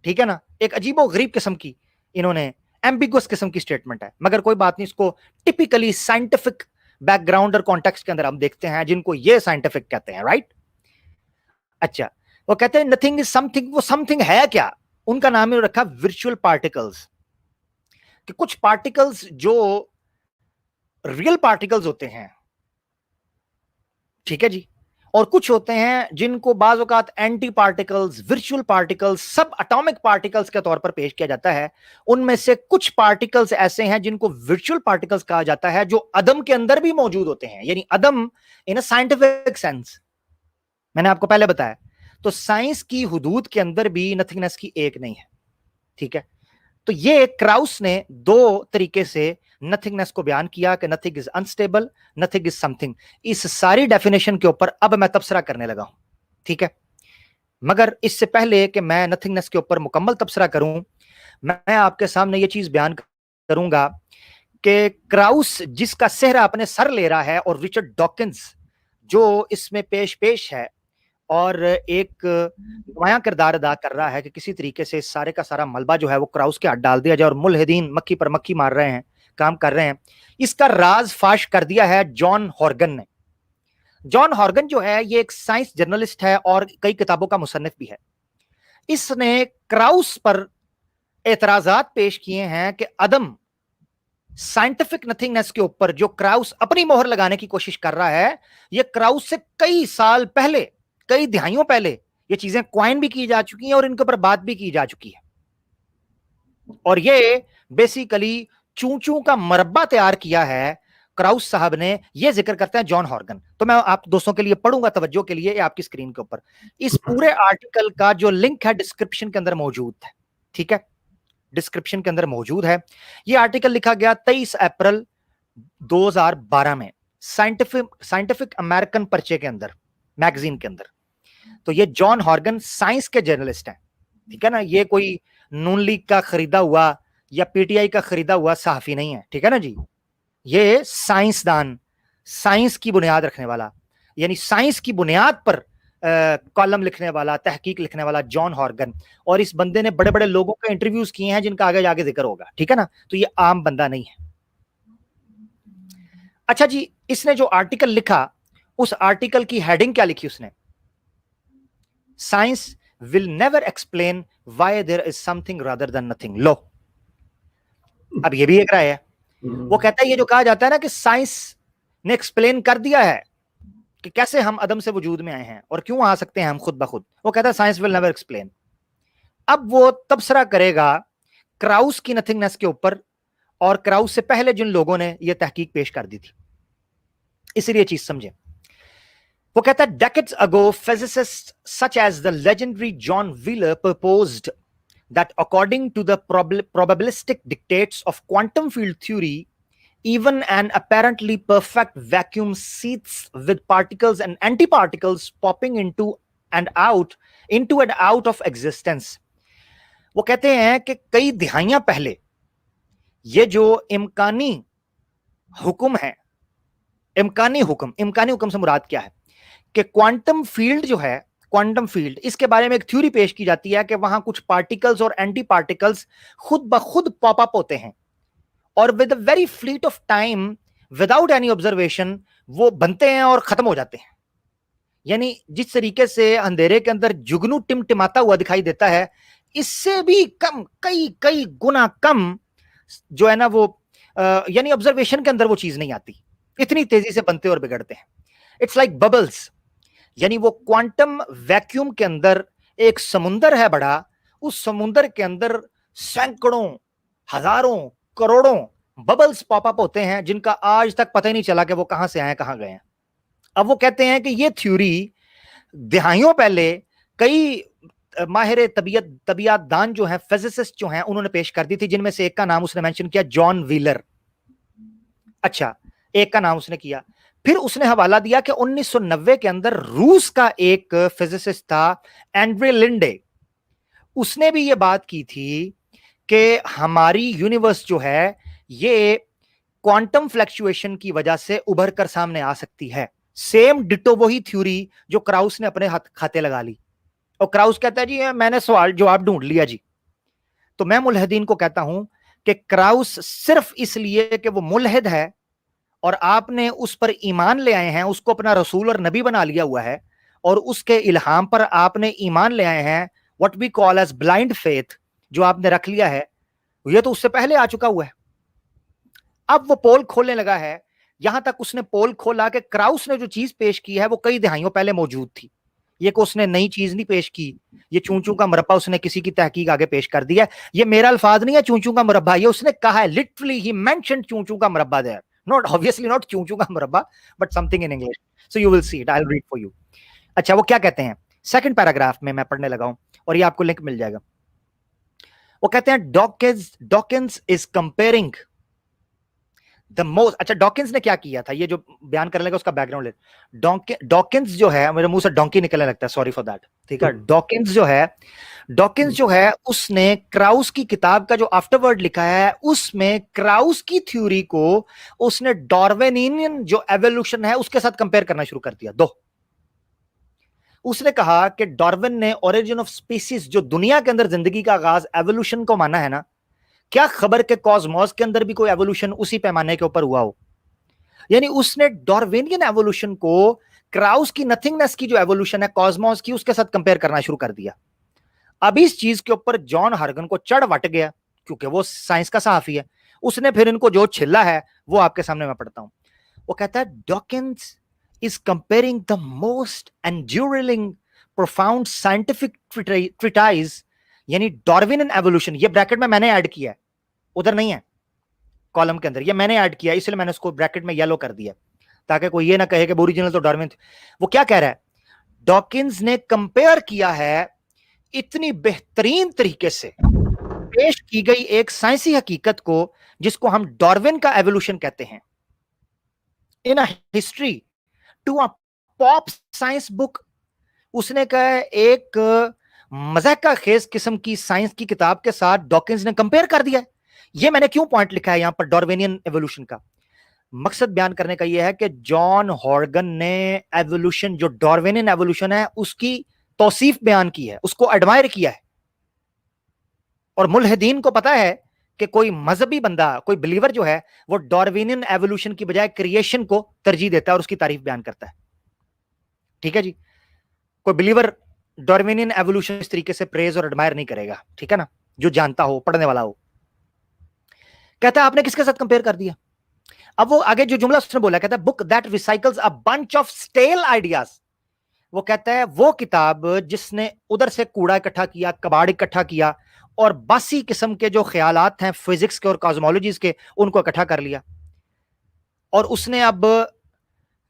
ठीक है ना, एक अजीबो गरीब किस्म की इन्होंने एम्बिगुअस किस्म की स्टेटमेंट है, मगर कोई बात नहीं, इसको टिपिकली साइंटिफिक बैकग्राउंड और कॉन्टेक्स्ट के अंदर हम देखते हैं जिनको ये साइंटिफिक कहते हैं, राइट। अच्छा, वो कहते हैं नथिंग इज समथिंग, वो समथिंग है क्या? उनका नाम है रखा वर्चुअल पार्टिकल्स, कि कुछ पार्टिकल्स जो रियल पार्टिकल्स होते हैं, ठीक है जी, और कुछ होते हैं जिनको बाज़ औक़ात एंटी पार्टिकल्स, वर्चुअल पार्टिकल्स, सब एटॉमिक पार्टिकल्स के तौर पर पेश किया जाता है। उनमें से कुछ पार्टिकल्स ऐसे हैं जिनको वर्चुअल पार्टिकल्स कहा जाता है, जो अदम के अंदर भी मौजूद होते हैं, यानी अदम इन अ साइंटिफिक सेंस। मैंने आपको पहले बताया, तो साइंस की हुदूद के अंदर भी नथिंगनेस की एक नहीं है, ठीक है। तो ये क्राउस ने दो तरीके से नथिंगनेस को बयान किया कि nothing is unstable, nothing is something. इस सारी डेफिनेशन के ऊपर अब मैं तबसरा करने लगा हूं, ठीक है। मगर इससे पहले कि मैं नथिंगनेस के ऊपर मुकम्मल तबसरा करूं, मैं आपके सामने ये चीज बयान करूंगा कि क्राउस जिसका सेहरा अपने सर ले रहा है, और रिचर्ड डॉकिंस जो इसमें पेश है और एक नुमायां किरदार अदा कर रहा है कि किसी तरीके से सारे का सारा मलबा जो है वो क्राउस के हाथ डाल दिया जाए, और मुल्हिदीन मक्खी पर मक्खी मार रहे हैं, काम कर रहे हैं। इसका राज फाश कर दिया है जॉन हॉर्गन ने। जॉन हॉर्गन जो है ये एक साइंस जर्नलिस्ट है और कई किताबों का मुसन्निफ भी है। इसने क्राउस पर एतराजात पेश किए हैं कि अदम साइंटिफिक नथिंगनेस के ऊपर जो क्राउस अपनी मोहर लगाने की कोशिश कर रहा है, ये क्राउस से कई साल पहले, कई दहाइयों पहले ये चीजें क्वाइन भी की जा चुकी हैं और इनके ऊपर बात भी की जा चुकी है। और ये बेसिकली चू चू का मरब्बा तैयार किया है क्राउस साहब ने, ये जिक्र करते हैं जॉन हॉर्गन। तो मैं आप दोस्तों के लिए पढ़ूंगा तवज्जो के लिए, आपकी स्क्रीन के ऊपर इस पूरे आर्टिकल का जो लिंक है डिस्क्रिप्शन के अंदर मौजूद है, ठीक है, डिस्क्रिप्शन के अंदर मौजूद है। ये आर्टिकल लिखा गया 23 अप्रैल 2012 में साइंटिफिक अमेरिकन पर्चे के अंदर, मैगजीन के अंदर। तो ये जॉन हॉर्गन साइंस के जर्नलिस्ट हैं, ठीक है ना, ये कोई नून लीग का खरीदा हुआ या पीटीआई का खरीदा हुआ सहाफी नहीं है, ठीक है ना जी। ये साइंसदान, साइंस की बुनियाद रखने वाला, यानी साइंस की बुनियाद पर कॉलम लिखने वाला, तहकीक लिखने वाला जॉन हॉर्गन। और इस बंदे ने बड़े बड़े लोगों के इंटरव्यूज किए हैं जिनका आगे जाके जिक्र होगा, ठीक है ना। तो ये आम बंदा नहीं है। अच्छा जी, इसने जो आर्टिकल लिखा, उस आर्टिकल की हेडिंग क्या लिखी उसने? Science will never explain why there is something rather than nothing. लो, अब ये भी एक राय है। वो कहता है ये जो कहा जाता है ना कि साइंस ने एक्सप्लेन कर दिया है कि कैसे हम अदम से वजूद में आए हैं और क्यों आ सकते हैं हम खुद ब खुद, वो कहता है साइंस विल नेवर एक्सप्लेन। अब वो तबसरा करेगा क्राउस की नथिंगनेस के ऊपर, और क्राउस से पहले जिन लोगों ने ये तहकीक पेश कर दी थी, इसलिए चीज समझे। वो कहता है decades ago physicists such as the legendary John Wheeler proposed that according to the probabilistic dictates of quantum field theory, even an apparently perfect vacuum seethes with particles and antiparticles popping into and out of existence. वो कहते हैं कि कई दिहाइयां पहले ये जो इम्कानी हुक्म है, इम्कानी हुक्म से मुराद क्या है कि क्वांटम फील्ड जो है, क्वांटम फील्ड, इसके बारे में एक थ्योरी पेश की जाती है कि वहां कुछ पार्टिकल्स और एंटी पार्टिकल्स खुद ब खुद पॉप अप होते हैं और with a very fleet of time, without any observation, वो बनते हैं और खत्म हो जाते हैं। यानी जिस तरीके से अंधेरे के अंदर जुगनू टिमटिमाता हुआ दिखाई देता है, इससे भी कम, कई कई गुना कम जो है ना वो यानी ऑब्जर्वेशन के अंदर वो चीज नहीं आती, इतनी तेजी से बनते और बिगड़ते हैं। इट्स लाइक बबल्स, यानी वो क्वांटम वैक्यूम के अंदर एक समुंदर है बड़ा, उस समुंदर के अंदर सैकड़ों, हजारों, करोड़ों बबल्स पॉप अप होते हैं जिनका आज तक पता ही नहीं चला कि वो कहां से आए, कहां गए हैं। अब वो कहते हैं कि ये थ्योरी दहाइयों पहले कई माहिर तबीयत दान जो हैं, फिजिसिस्ट जो हैं, उन्होंने पेश कर दी थी, जिनमें से एक का नाम उसने मेंशन किया जॉन व्हीलर। अच्छा, एक का नाम उसने किया, फिर उसने हवाला दिया कि 1990 के अंदर रूस का एक फिजिसिस्ट था एंड्रे लिंडे, उसने भी ये बात की थी कि हमारी यूनिवर्स जो है ये क्वांटम फ्लक्चुएशन की वजह से उभर कर सामने आ सकती है। सेम डिटो वही थ्योरी जो क्राउस ने अपने हाथ खाते लगा ली, और क्राउस कहता है जी मैंने सवाल जवाब ढूंढ लिया जी। तो मैं मुल्हिदीन को कहता हूं कि क्राउस सिर्फ इसलिए कि वो मुल्हिद है और आपने उस पर ईमान ले आए हैं, उसको अपना रसूल और नबी बना लिया हुआ है, और उसके इल्हाम पर आपने ईमान ले आए हैं, what we call as blind faith, जो आपने रख लिया है, ये तो उससे पहले आ चुका हुआ है। अब वो पोल खोलने लगा है, यहां तक उसने पोल खोला कि क्राउस ने जो चीज पेश की है वो कई दहाइयों पहले मौजूद थी। ये को उसने नई चीज नहीं पेश की, ये चूंचू का मुरब्बा उसने किसी की तहकीक आगे पेश कर दिया। ये मेरा अल्फाज नहीं है चूंचू का मुरब्बा, ये उसने कहा है, लिटरली ही मेंशन्ड चूंचू का मुरब्बा देयर, नॉट ऑब्वियसली नॉट चूंचू का मुरब्बा but something in English, so you will see it, I will read for you. अच्छा, वो क्या कहते हैं सेकंड पैराग्राफ में, मैं पढ़ने लगा हूं और ये आपको लिंक मिल जाएगा। वो कहते हैं Dawkins is comparing the most, अच्छा डॉकिंस ने क्या किया था, ये जो बयान करने लगा उसका बैकग्राउंड ले। डॉकिंस जो है, मेरे मुंह से डोंकी निकलने लगता है, सॉरी फॉर दैट, ठीक है। डॉकिंस जो है उसने क्राउस की किताब का जो आफ्टरवर्ड लिखा है उसमें क्राउस की थ्योरी को उसने डार्विनियन जो एवोल्यूशन है उसके साथ कंपेयर करना शुरू कर दिया। उसने कहा कि डार्विन ने ओरिजिन ऑफ स्पीसीज, जो दुनिया के अंदर जिंदगी का आगाज एवोल्यूशन को माना है ना, क्या खबर के कॉस्मोस के अंदर भी कोई एवोल्यूशन उसी पैमाने के ऊपर हुआ हो। यानी उसने डार्विनियन एवोल्यूशन को क्राउस की नथिंगनेस की जो एवोल्यूशन है कॉस्मोस की, उसके साथ कंपेयर करना शुरू कर दिया। अब इस चीज के ऊपर जॉन हर्गन को चढ़ वट गया, क्योंकि वो साइंस का सहाफी है। उसने फिर इनको जो छिल्ला है वो आपके सामने मैं पढ़ता हूं। वो कहता है Dawkins is comparing the most enduring profound scientific treatise, यानी डार्विनियन एवोल्यूशन, ये ब्रैकेट में मैंने ऐड किया है, उधर नहीं है कॉलम के अंदर, ये मैंने ऐड किया, इसलिए मैंने उसको ब्रैकेट में येलो कर दिया ताकि कोई ये ना कहे कि ओरिजिनल तो डार्विन। वो क्या कह रहा है, डॉकिंस ने कंपेयर किया है इतनी बेहतरीन तरीके से पेश की गई एक साइंसी हकीकत को जिसको हम डार्विन का एवोल्यूशन कहते हैं, in history to a pop science book. उसने कहा एक मजाक खेज किस्म की साइंस की किताब के साथ डॉकिंस ने कंपेयर कर दिया। ये मैंने क्यों पॉइंट लिखा है यहां पर डार्विनियन एवोल्यूशन का, मकसद बयान करने का यह है कि जॉन हॉर्गन ने एवोल्यूशन, जो डार्विनियन एवोल्यूशन है उसकी तौसीफ बयान की है, उसको एडमायर किया है। और मुल्हिदीन को पता है कि कोई मजहबी बंदा, कोई बिलीवर जो है वो डार्विनियन एवोल्यूशन की बजाय क्रिएशन को तरजीह देता है और उसकी तारीफ बयान करता है। ठीक है जी, कोई बिलीवर डार्विनियन एवोल्यूशन इस तरीके से प्रेज और एडमायर नहीं करेगा, ठीक है ना, जो जानता हो, पढ़ने वाला हो। कहता है आपने किसके साथ कंपेयर कर दिया। अब वो आगे जो जुमला उसने बोला, कहता है book that recycles a bunch of stale ideas. वो कहता है वो किताब जिसने उधर से कूड़ा इकट्ठा किया, कबाड़ इकट्ठा किया और बासी किस्म के जो ख्यालात हैं फिजिक्स के और कॉस्मोलॉजीज के, उनको इकट्ठा कर लिया। और उसने अब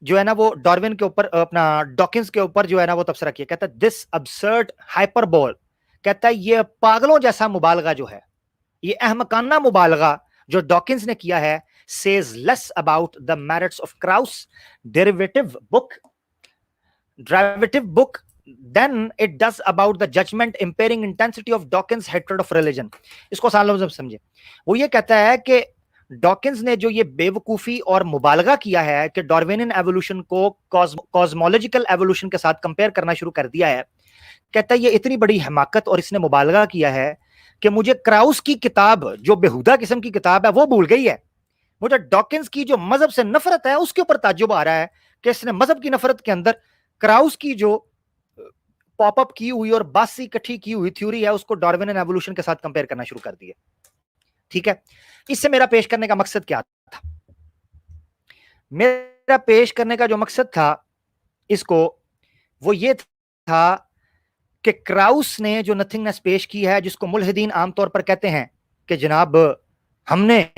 जो है ना वो डार्विन के ऊपर, अपना डॉकिंस के ऊपर जो है ना वो तबसरा किया। कहता है दिस अब्सर्ड हाइपरबोल, कहता है ये पागलों जैसा मुबालगा जो है, ये अहमकाना मुबालगा जो डॉकिंस ने किया है, says less about the merits of Krauss derivative book than it does about the judgment impairing intensity of Dawkins' hatred of religion। इसको आसान लफ्ज़ों में समझे, वो ये कहता है कि डॉकिंस ने जो ये बेवकूफी और मुबालगा किया है कि डार्विनियन एवोल्यूशन को कॉस्मोलॉजिकल एवोल्यूशन के साथ कंपेयर करना शुरू कर दिया है, कहता है ये इतनी बड़ी हमाकत और इसने मुबालगा किया है कि मुझे क्राउस की किताब जो बेहुदा किस्म की किताब है वो भूल गई है। मुझे डॉकिंस की जो मजहब से नफरत है उसके ऊपर ताज्जुब आ रहा है कि इसने मजहब की नफरत के अंदर क्राउस की जो पॉपअप की हुई और बासी इकट्ठी की हुई थ्योरी है उसको डार्विनियन एवोल्यूशन के साथ कंपेयर करना शुरू कर दिया। ठीक है, इससे मेरा पेश करने का मकसद क्या था, मेरा पेश करने का जो मकसद था इसको वो ये था कि क्राउस ने जो नथिंगनेस पेश की है, जिसको मुल्हिदीन आमतौर पर कहते हैं कि जनाब हमने,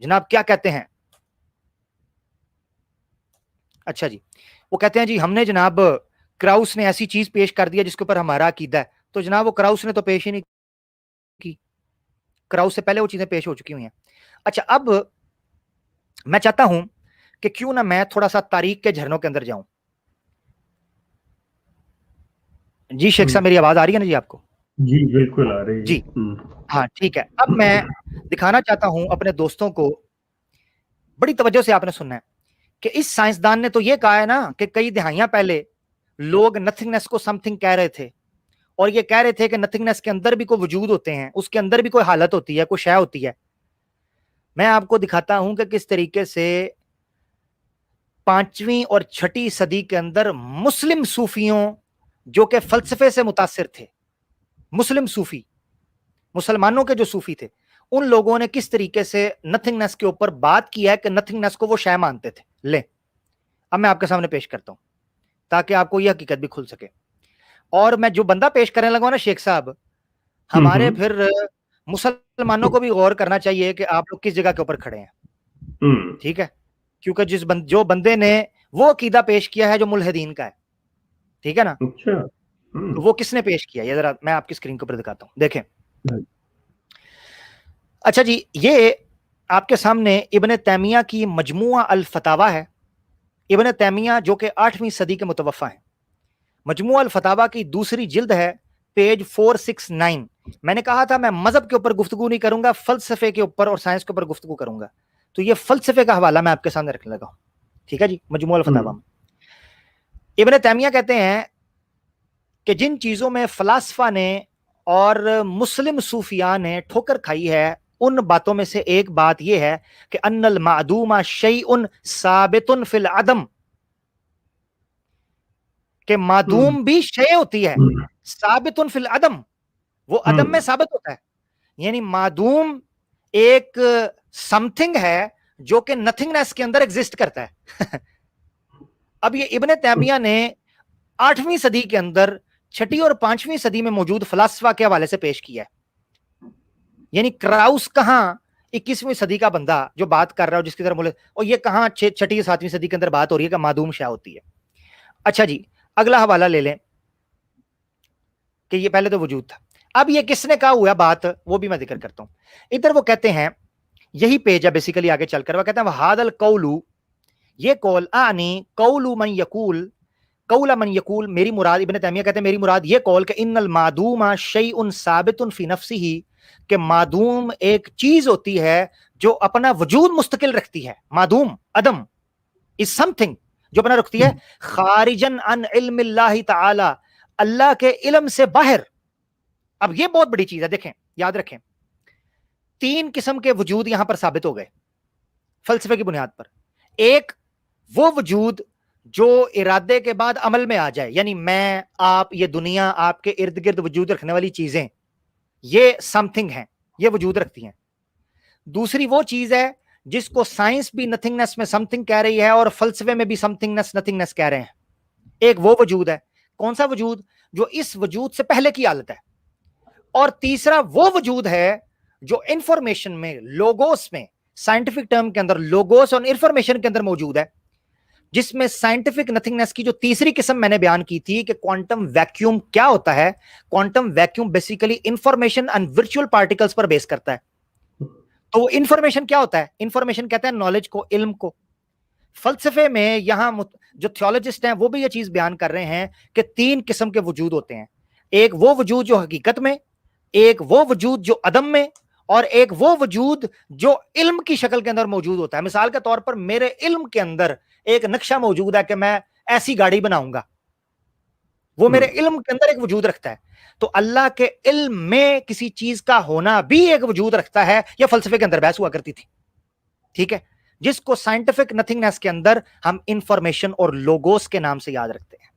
जनाब क्या कहते हैं, अच्छा जी, वो कहते हैं जी हमने जनाब क्राउस ने ऐसी चीज पेश कर दिया जिसके ऊपर हमारा अकीदा है। तो जनाब वो क्राउस ने तो पेश ही नहीं की, क्राउस से पहले वो चीजें पेश हो चुकी हुई हैं। अच्छा, अब मैं चाहता हूं कि क्यों ना मैं थोड़ा सा तारीख के झरनों के अंदर जाऊं। जी शेख साहब, मेरी आवाज आ रही है ना जी आपको? جی بالکل آ رہی جی ہے۔ ہاں ٹھیک ہے، اب میں دکھانا چاہتا ہوں اپنے دوستوں کو، بڑی توجہ سے آپ نے سننا ہے کہ اس سائنسدان نے تو یہ کہا ہے نا کہ کئی دہائیاں پہلے لوگ نتھنگنس کو سم تھنگ کہہ رہے تھے، اور یہ کہہ رہے تھے کہ نتھنگنس کے اندر بھی کوئی وجود ہوتے ہیں، اس کے اندر بھی کوئی حالت ہوتی ہے، کوئی شے ہوتی ہے۔ میں آپ کو دکھاتا ہوں کہ کس طریقے سے 5ویں اور 6ٹی صدی کے اندر مسلم صوفیوں جو کہ فلسفے سے متاثر تھے، مسلم صوفی، مسلمانوں کے جو صوفی تھے، ان لوگوں نے کس طریقے سے نتھنگنس کے اوپر بات کی ہے کہ نتھنگنس کو وہ شے مانتے تھے۔ لیں اب میں آپ کے سامنے پیش کرتا ہوں تاکہ آپ کو یہ حقیقت بھی کھل سکے، اور میں جو بندہ پیش کرنے لگا نا شیخ صاحب، ہمارے پھر مسلمانوں کو بھی غور کرنا چاہیے کہ آپ لوگ کس جگہ کے اوپر کھڑے ہیں، ٹھیک ہے، کیونکہ جو بندے نے وہ عقیدہ پیش کیا ہے جو ملحدین کا ہے، ٹھیک ہے نا، اچھا تو وہ کس نے پیش کیا، یہ ذرا میں آپ کی اسکرین کے اوپر دکھاتا ہوں، دیکھیں۔ اچھا جی، یہ آپ کے سامنے ابن تیمیہ کی مجموعہ الفتاوی ہے۔ ابن تیمیہ جو کہ 8ویں صدی کے متوفی ہیں، مجموعہ الفتاوی کی دوسری جلد ہے، پیج 469۔ میں نے کہا تھا میں مذہب کے اوپر گفتگو نہیں کروں گا، فلسفے کے اوپر اور سائنس کے اوپر گفتگو کروں گا، تو یہ فلسفے کا حوالہ میں آپ کے سامنے رکھنے لگا ہوں، ٹھیک ہے جی۔ مجموعہ الفتاوی میں ابن تیمیہ کہتے ہیں کہ جن چیزوں میں فلاسفہ نے اور مسلم صوفیاء نے ٹھوکر کھائی ہے، ان باتوں میں سے ایک بات یہ ہے کہ ان المعدوم شیء ثابت فی العدم، کہ معدوم بھی شے ہوتی ہے، ثابت فی العدم، وہ عدم میں ثابت ہوتا ہے، یعنی معدوم ایک سم تھنگ ہے جو کہ نتھنگنس کے اندر ایگزسٹ کرتا ہے۔ اب یہ ابن تیمیہ نے 8ویں صدی کے اندر 6ٹی اور 5ویں صدی میں موجود فلاسفہ کے حوالے سے پیش کیا ہے، یعنی کراؤس کہاں 21ویں صدی کا بندہ جو بات کر رہا ہے جس کی طرف اور یہ کہاں 6ٹی 7ویں صدی کے اندر بات ہو رہی ہے کہ معدوم شے ہوتی ہے۔ اچھا جی، اگلا حوالہ لے لیں کہ یہ پہلے تو وجود تھا، اب یہ کس نے کہا ہوا بات وہ بھی میں ذکر کرتا ہوں۔ ادھر وہ کہتے ہیں، یہی پیج ہے بیسیکلی، آگے چل کر وہ کہتے ہیں وَهَذَا الْقَوْلُ، یہ قول، آنی قول من یقول، قول من یقول، میری مراد، ابن تیمیہ کہتے ہیں میری مراد یہ قول کہ ان المعدوم شیء ثابت فی نفسہ، کہ معدوم ایک چیز ہوتی ہے جو اپنا وجود مستقل رکھتی ہے، معدوم عدم is something جو اپنا رکھتی ہے، خارجن عن علم اللہ تعالی، اللہ کے علم سے باہر۔ اب یہ بہت بڑی چیز ہے، دیکھیں یاد رکھیں، 3 قسم کے وجود یہاں پر ثابت ہو گئے فلسفے کی بنیاد پر۔ ایک وہ وجود جو ارادے کے بعد عمل میں آ جائے، یعنی میں، آپ، یہ دنیا، آپ کے ارد گرد وجود رکھنے والی چیزیں، یہ سم تھنگ ہیں، یہ وجود رکھتی ہیں۔ دوسری وہ چیز ہے جس کو سائنس بھی نتھنگنس میں سم تھنگ کہہ رہی ہے اور فلسفے میں بھی سم تھنگنس نتھنگنس کہہ رہے ہیں۔ ایک وہ وجود ہے، کون سا وجود؟ جو اس وجود سے پہلے کی حالت ہے۔ اور تیسرا وہ وجود ہے جو انفارمیشن میں، لوگوس میں، سائنٹیفک ٹرم کے اندر لوگوس اور انفارمیشن کے اندر موجود ہے، جس میں سائنٹیفک نتھنگنس کی جو تیسری قسم میں نے بیان کی تھی کہ کوانٹم ویکیوم کیا ہوتا ہے۔ Quantum vacuum basically information and virtual particles پر بیس کرتا ہے۔ تو انفارمیشن کیا ہوتا ہے؟ انفارمیشن کہتے ہیں نالج کو، علم کو۔ فلسفے میں یہاں جو تھیولوجسٹ ہیں وہ بھی یہ چیز بیان کر رہے ہیں کہ 3 قسم کے وجود ہوتے ہیں، ایک وہ وجود جو حقیقت میں، ایک وہ وجود جو عدم میں، اور ایک وہ وجود جو علم کی شکل کے اندر موجود ہوتا ہے۔ مثال کے طور پر میرے علم کے اندر ایک نقشہ موجود ہے کہ میں ایسی گاڑی بناؤں گا، وہ میرے علم کے اندر ایک وجود رکھتا ہے۔ تو اللہ کے علم میں کسی چیز کا ہونا بھی ایک وجود رکھتا ہے، یہ فلسفے کے اندر بحث ہوا کرتی تھی، ٹھیک ہے، جس کو سائنٹیفک نتھنگنس کے اندر ہم انفارمیشن اور لوگوس کے نام سے یاد رکھتے ہیں۔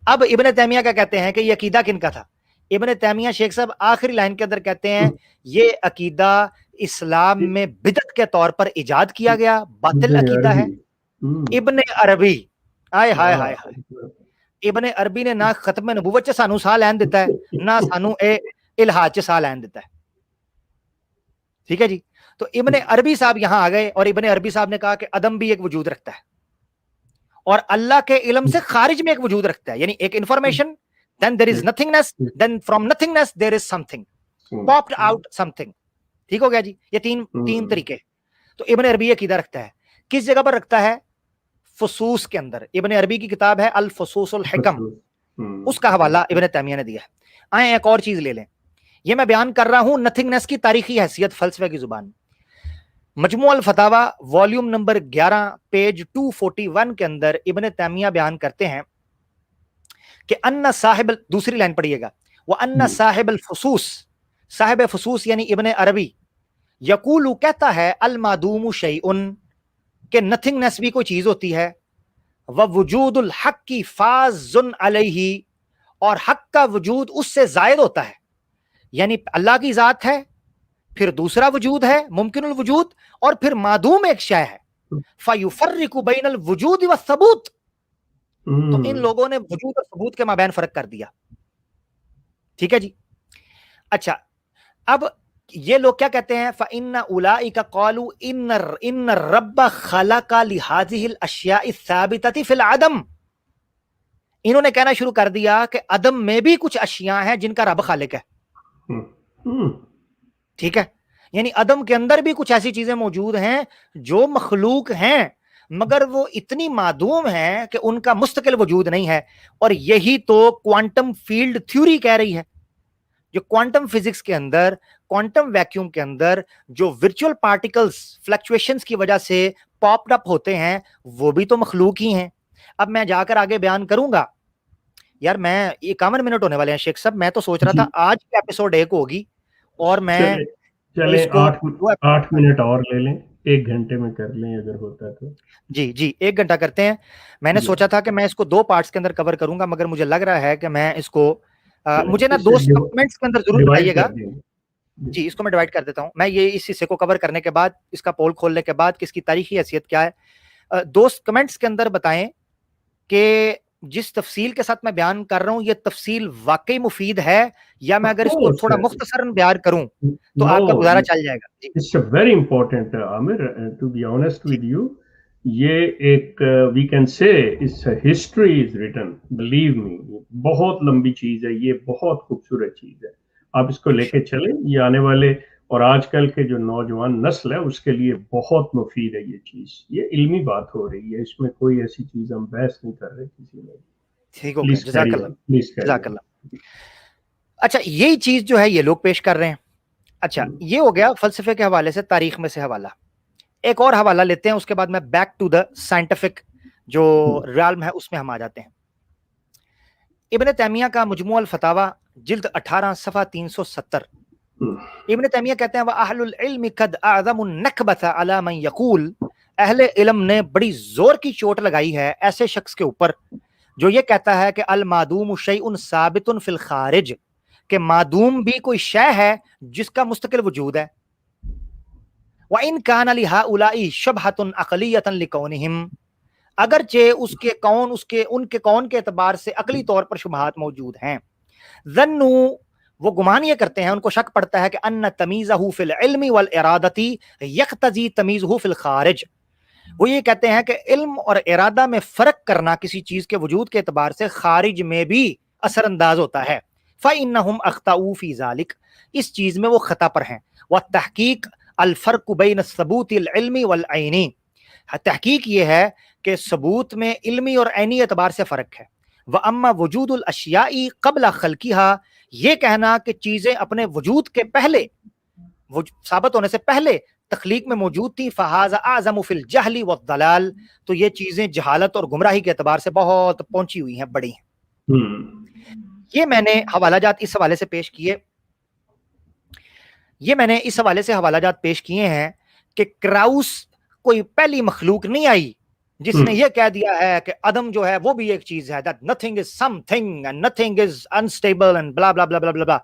اب ابن تیمیہ کا کہتے ہیں کہ یہ عقیدہ کن کا تھا؟ ابن تیمیہ شیخ صاحب آخری لائن کے اندر کہتے ہیں یہ عقیدہ اسلام میں بدعت کے طور پر ایجاد کیا گیا، باطل عقیدہ ہے۔ ابن عربی، آئے ہائے ہائے ہائے، ابن عربی نے نہ ختم نبوت چ سانو ساہ لین دیتا ہے، نہ سانو اے الہاد چ ساہ لین دیتا ہے، ٹھیک ہے جی۔ تو ابن عربی صاحب یہاں آ گئے اور ابن عربی صاحب نے کہا کہ عدم بھی ایک وجود رکھتا ہے اور اللہ کے علم سے خارج میں ایک وجود رکھتا ہے، یعنی ایک information, then there is nothingness, then from nothingness there is something, popped out something، ٹھیک ہو گیا جی۔ یہ تین طریقے۔ تو ابن عربی عقیدہ رکھتا ہے، کس جگہ پر رکھتا ہے؟ فصوص کے اندر۔ ابن عربی کی کتاب ہے الفصوص الحکم، उसका हवाला इब्न तैमिया ने दिया है। आए एक और चीज ले लें, ये मैं बयान कर रहा हूं नथिंगनेस की तारीखी हैसियत फलसफे की जुबान। मजमू अल फतावा वॉल्यूम नंबर 11 पेज 241 के अंदर इब्न तैमिया बयान करते हैं कि अन्ना साहिब, दूसरी लाइन पढ़िएगा, वह अन्ना साहिब अल फसूस, साहिब फसूस यानी इब्न अरबी, यकूलु कहता है अल मादूमु शैउन, के नथिंगनेस भी कोई चीज होती है, व वजूदुल हक की फाजुन अलैहि, और हक का वजूद उससे जायद होता है। यानी अल्लाह की जात है, फिर दूसरा वजूद है मुमकिनुल वजूद, और फिर मादूम एक शय है। फयुफर्रिकु बैनल वजूद व सबूत, तो इन लोगों ने वजूद और सबूत के माबैन फर्क कर दिया। ठीक है जी। अच्छा, अब ये लोग क्या कहते हैं, फ़इन्ना उलाइका क़ालू इन्न रब्ब खलक़ा लिहाज़िहिल अश्याइ साबितति फिल अदम। इन्होंने कहना शुरू कर दिया कि अदम में भी कुछ अशिया हैं जिनका रब खालिक है। ठीक है, यानी अदम के अंदर भी कुछ ऐसी चीजें मौजूद हैं जो मखलूक हैं, मगर वो इतनी मादूम है कि उनका मुस्तकिल वजूद नहीं है। और यही तो क्वांटम फील्ड थ्योरी कह रही है। जो क्वांटम फिजिक्स के अंदर, क्वांटम वैक्यूम के अंदर जो वर्चुअल पार्टिकल्स फ्लक्चुएशंस की वजह से पॉप्ड अप होते हैं, वो भी तो मखलूक ही हैं। अब मैं जाकर आगे बयान करूंगा। यार मैं 51 मिनट होने वाले हैं शेख साहब, मैं तो सोच रहा था आज की एपिसोड 1 होगी और मैं चले इसको 8 मिनट और ले लें, 1 घंटे में कर लें अगर होता तो। जी 1 घंटा करते हैं। मैंने सोचा था कि मैं इसको 2 पार्ट्स के अंदर कवर करूंगा, मगर मुझे लग रहा है कि मैं इसको मुझे ना 2 कमेंट्स के अंदर जरूर बताइएगा। जी, इसको मैं डिवाइड कर देता हूं। मैं ये इस हिस्से को कवर करने के बाद, इसका पोल खोलने के बाद कि इसकी तारीखी हैसियत क्या है, 2 कमेंट्स के अंदर बताएं कि जिस तफसील के साथ मैं बयान कर रहा हूं ये तफसील वाकई मुफीद है, या मैं अगर इसको थोड़ा मुख्तसरन बयान करूं तो आपका गुजारा चल जाएगा। जी, it's very important Aamir, to be honest with you. ये एक we can say it's history is written, believe me, बहुत लंबी चीज है ये, बहुत खूबसूरत चीज है। आप इसको लेके चलें, ये आने वाले और आजकल के जो नौजवान नस्ल है उसके लिए बहुत मुफीद है ये चीज। ये इल्मी बात हो रही है, इसमें कोई ऐसी चीज हम बहस नहीं कर रहे किसी में। ठीक हो गया, जज़ाकल्लाह। अच्छा, यही चीज जो है ये लोग पेश कर रहे हैं। अच्छा, ये हो गया फलसफे के हवाले से, तारीख में से हवाला। एक और हवाला लेते हैं, उसके बाद मैं बैक टू द साइंटिफिक जो रियाल्म है उसमें हम आ जाते हैं। इब्न तैमिया का मजमू अल फतावा जिल्द 18 सफ़ा 370। इब्न तैमिया कहते हैं, व अहलुल इल्म कद अअज़मु नकबत अला मन यकूल, अहले इल्म ने बड़ी जोर की चोट लगाई है ऐसे शख्स के ऊपर जो ये कहता है कि अल मादूम शैउन साबितुन फिल खारिज, कि मादूम भी कोई शय है जिसका मुस्तकिल वजूद है। व इन कान लिहाउलाई शबहतुन अक़लियतन लिकौनिहिम, अगरचे उसके उनके कौन के एतबार से अकली तौर पर शुबहात मौजूद हैं। ज़न्नु, वो गुमान ये करते हैं, उनको शक पड़ता है कि अन्ना तमीज़हु फिल इल्मी वल इरादती यक़्तज़ी तमीज़हु फिल खारिज, वो ये कहते हैं कि इल्म और इरादा में फ़र्क करना किसी चीज़ के वजूद के एतबार से खारिज में भी असरअंदाज होता है। फ़इन्नहुम अख्ताऊ फ़ी ज़ालिक, इस चीज़ में वो खता पर हैं। व तहकीक अल फ़र्क़ बैन सबूतिल इल्मी वल ऐनी, तहकीक ये है कि सबूत में इल्मी और ऐनी एतबार से फ़र्क है। व अम्मा वजूदुल अशियाई क़ब्ल ख़ल्क़िहा, ये कहना कि चीज़ें अपने वजूद के पहले, साबित होने से पहले तख्लीक में मौजूद थी, फ़हाज़ा आज़मु फ़िल जहली व दलाल, तो ये चीज़ें जहालत और गुमराही के एतबार से बहुत पहुंची हुई हैं, बड़ी हैं। ये मैंने हवालाजात इस हवाले से पेश किए, ये मैंने इस हवाले से हवालाजात पेश किए हैं कि क्राउस कोई पहली मखलूक नहीं आई जिसने ये कह दिया है कि अदम जो है वो भी एक चीज है, that nothing is something and nothing is unstable and blah blah blah blah blah blah.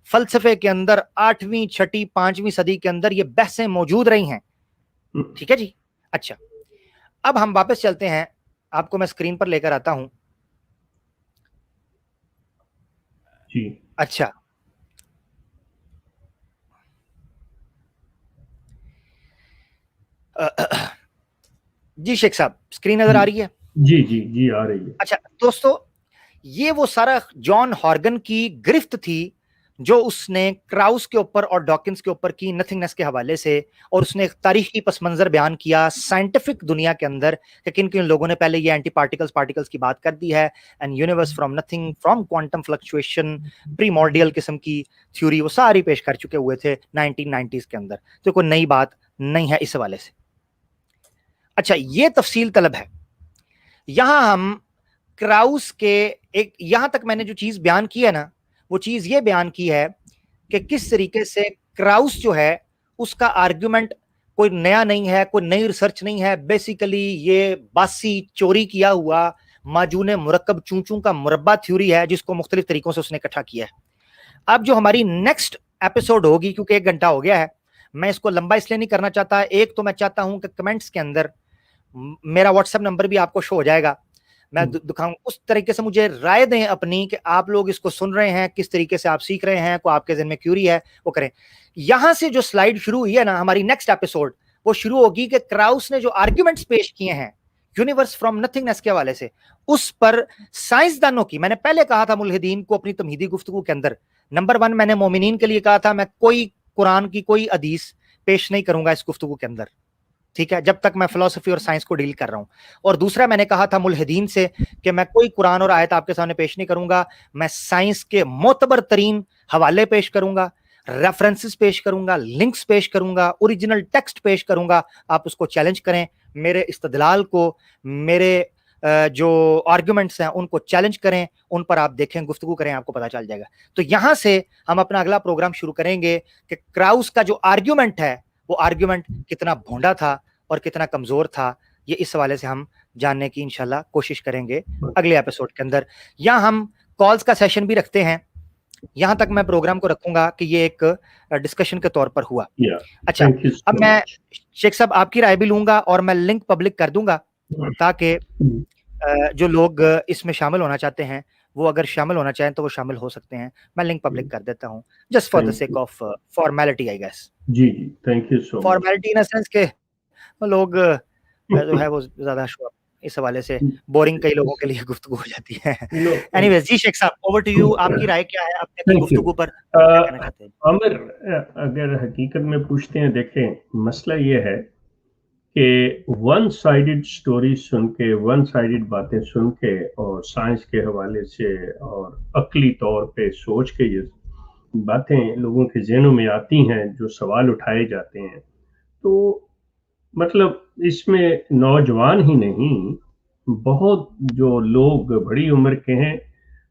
फलसफे के अंदर 8वीं 6ठी 5वीं सदी के अंदर ये बहसें मौजूद रही हैं। ठीक है जी। अच्छा, अब हम वापस चलते हैं, आपको मैं स्क्रीन पर लेकर आता हूं जी। अच्छा, जी शेख साहब, स्क्रीन नजर आ रही है? जी जी जी आ रही है। अच्छा दोस्तों, ये वो सारा जॉन हॉर्गन की गिरफ्त थी जो उसने क्राउस के ऊपर और डॉकिंस के ऊपर की नथिंगनेस के हवाले से, और उसने एक तारीखी पस मंजर बयान किया साइंटिफिक दुनिया के अंदर कि किन किन लोगों ने पहले ये एंटी पार्टिकल्स की बात कर दी है, and universe from nothing, from quantum fluctuation, primordial किस्म की थ्योरी वो सारी पेश कर चुके हुए थे 1990s के अंदर। तो कोई नई बात नहीं है इस हवाले से। अच्छा, ये तफसील तलब है। यहां हम क्राउस के एक, यहां तक मैंने जो चीज बयान की है ना, वो चीज ये बयान की है कि किस तरीके से क्राउस जो है उसका आर्गुमेंट कोई नया नहीं है, कोई नई रिसर्च नहीं है। बेसिकली ये बासी चोरी किया हुआ माजून मुरक्कब चूचू का मुरब्बा थ्योरी है, जिसको मुख्तलिफ तरीकों से उसने इकट्ठा किया है। अब जो हमारी नेक्स्ट एपिसोड होगी, क्योंकि 1 घंटा हो गया है, मैं इसको लंबा इसलिए नहीं करना चाहता। एक तो मैं चाहता हूं कि कमेंट्स के अंदर मेरा व्हाट्सएप नंबर भी आपको शो हो जाएगा, मैं दिखाऊं, उस तरीके से मुझे राय दें अपनी कि आप लोग इसको सुन रहे हैं, किस तरीके से आप सीख रहे हैं, को आपके ज़हन में क्यूरी है वो करें। यहां से जो स्लाइड शुरू हुई है ना, हमारी नेक्स्ट एपिसोड वो शुरू होगी कि क्राउस ने जो आर्ग्यूमेंट्स पेश किए हैं यूनिवर्स फ्रॉम नथिंगनेस के हवाले से, उस पर साइंसदानों की, मैंने पहले कहा था मुल्हिदीन को अपनी तमहीदी गुफ्तगू के अंदर, नंबर 1 मैंने मोमिनीन के लिए कहा था, मैं कोई कुरान की कोई हदीस पेश नहीं करूंगा इस गुफ्तगू के अंदर, ठीक है, जब तक मैं फिलोसफी और साइंस को डील कर रहा हूं। और दूसरा मैंने कहा था मुल्हिदीन से कि मैं कोई कुरान और आयत आपके सामने पेश नहीं करूंगा, मैं साइंस के मोतबर तरीन हवाले पेश करूंगा, रेफरेंसेस पेश करूंगा, लिंक्स पेश करूंगा, ओरिजिनल टेक्स्ट पेश करूंगा। आप उसको चैलेंज करें, मेरे इस्तदलाल को, मेरे जो आर्गुमेंट्स हैं उनको चैलेंज करें, उन पर आप देखें, गुफ्तगू करें, आपको पता चल जाएगा। तो यहां से हम अपना अगला प्रोग्राम शुरू करेंगे कि क्राउस का जो आर्ग्यूमेंट है वो आर्ग्यूमेंट कितना भोंडा था और कितना कमजोर था, ये इस हवाले से हम जानने की इंशाल्लाह कोशिश करेंगे अगले एपिसोड के अंदर। या हम कॉल्स का सेशन भी रखते हैं, यहां तक मैं प्रोग्राम को रखूंगा कि ये एक डिस्कशन के तौर पर हुआ। अच्छा, अब मैं शेख साहब आपकी राय भी लूंगा और मैं लिंक पब्लिक कर दूंगा ताकि जो लोग इसमें शामिल होना चाहते हैं वो अगर शामिल होना चाहें तो वो शामिल हो सकते हैं। मैं लिंक पब्लिक कर देता हूं just for the sake of formality, I guess. जी जी, thank you so much. Formality in sense के लोग जो है वो ज्यादा इस हवाले से बोरिंग कई लोगों के लिए गुफ्तगू हो जाती है। एनीवेज, जी शेख साहब, ओवर टू यू, आपकी राय क्या है, आपने अपनी गुफ्तगू पर क्या कहना चाहते हैं? आमिर, अगर हकीकत में पूछते हैं, देखें मसला ये है कि वन साइडेड स्टोरी सुन के, वन साइडेड बातें सुन के और साइंस के हवाले से और अक्ली तौर पे सोच के ये बातें लोगों के ज़हनों में आती हैं, जो सवाल उठाए जाते हैं, तो मतलब इसमें नौजवान ही नहीं, बहुत जो लोग बड़ी उम्र के हैं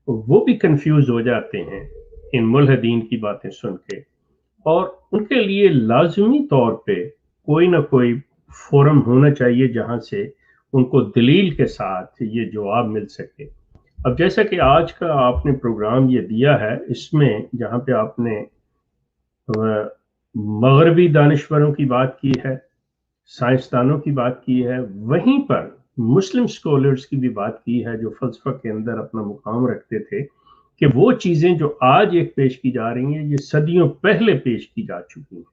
वो भी कंफ्यूज हो जाते हैं इन मुल्हिदीन की बातें सुन के, और उनके लिए लाजमी तौर पे कोई ना कोई फोरम होना चाहिए जहां से उनको दलील के साथ ये जवाब मिल सके। अब जैसा कि आज का आपने प्रोग्राम ये दिया है, इसमें जहां पे आपने मगरबी दानिश्वरों की बात की है, साइंसदानों की बात की है, वहीं पर मुस्लिम स्कॉलर्स की भी बात की है जो फलसफा के अंदर अपना मुकाम रखते थे, कि वो चीज़ें जो आज एक पेश की जा रही हैं ये सदियों पहले पेश की जा चुकी हैं।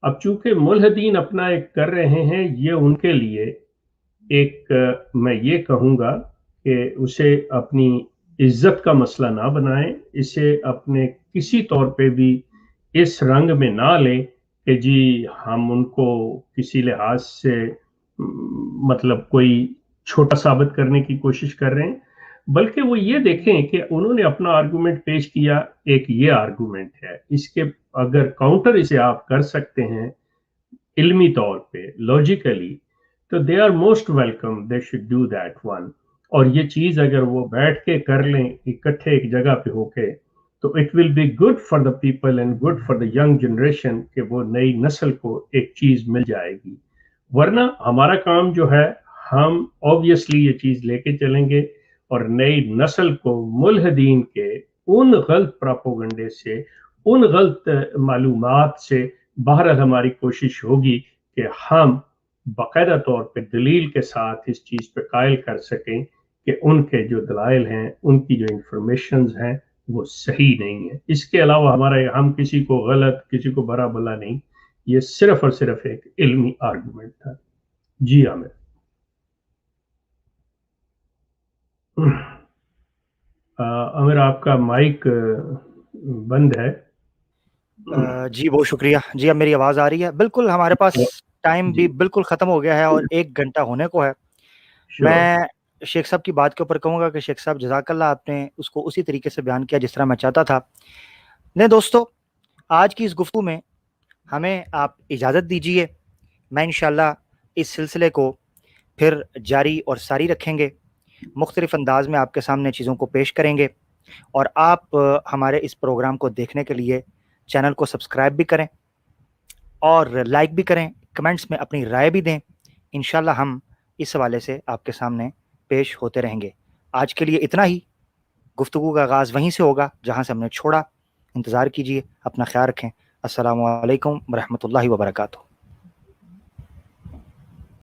अब चूंकि मुल्हिदीन अपना एक कर रहे हैं, ये उनके लिए एक मैं ये कहूँगा कि उसे अपनी इज्जत का मसला ना बनाएं, इसे अपने किसी तौर पे भी इस रंग में ना लें कि जी हम उनको किसी लिहाज से मतलब कोई छोटा साबित करने की कोशिश कर रहे हैं, बल्कि वो ये देखें कि उन्होंने अपना आर्गुमेंट पेश किया, एक ये आर्गुमेंट है, इसके अगर काउंटर इसे आप कर सकते हैं इल्मी तौर पे, लॉजिकली, तो they are most welcome, they should do that one. और ये चीज़ अगर वो बैठ के कर लें इकट्ठे एक जगह पे होके, तो it will be good for the people and good for the young generation, कि वो नई नस्ल को एक चीज़ मिल जाएगी। वरना हमारा काम जो है, हम ऑब्वियसली ये चीज़ लेके चलेंगे और नई नस्ल को मुल्हिदीन के उन गलत प्रोपेगेंडे से, उन गलत मालूमात से, बहरहाल हमारी कोशिश होगी कि हम बाकायदा तौर पे दलील के साथ इस चीज़ पे कायल कर सकें कि उनके जो दलाइल हैं, उनकी जो इंफॉर्मेशंस हैं वो सही नहीं है। इसके अलावा हमारा, हम किसी को गलत, किसी को भला भला नहीं, ये सिर्फ और सिर्फ एक इल्मी आर्गुमेंट था। जी आमिर। आमिर, आपका माइक बंद है। जी बहुत शुक्रिया जी। अब मेरी आवाज़ आ रही है? बिल्कुल, हमारे पास टाइम भी जी बिल्कुल ख़त्म हो गया है और 1 घंटा होने को है। श्योर। मैं शेख साहब की बात के ऊपर कहूँगा कि शेख साहब जज़ाकल्लाह, आपने उसको उसी तरीके से बयान किया जिस तरह मैं चाहता था। नहीं दोस्तों, आज की इस गुफ्तगू में हमें आप इजाज़त दीजिए। मैं इंशाअल्लाह इस सिलसिले को फिर जारी और सारी रखेंगे, मुख्तलिफ़ अंदाज़ में आपके सामने चीज़ों को पेश करेंगे और आप हमारे इस प्रोग्राम को देखने के लिए चैनल को सब्सक्राइब भी करें और लाइक भी करें, कमेंट्स में अपनी राय भी दें। इंशाअल्लाह हम इस हवाले से आपके सामने पेश होते रहेंगे। आज के लिए इतना ही। गुफ्तगू का आगाज़ वहीं से होगा जहाँ से हमने छोड़ा। इंतज़ार कीजिए, अपना ख़्याल रखें। अस्सलामु अलैकुम व रहमतुल्लाहि व बरकातुहू।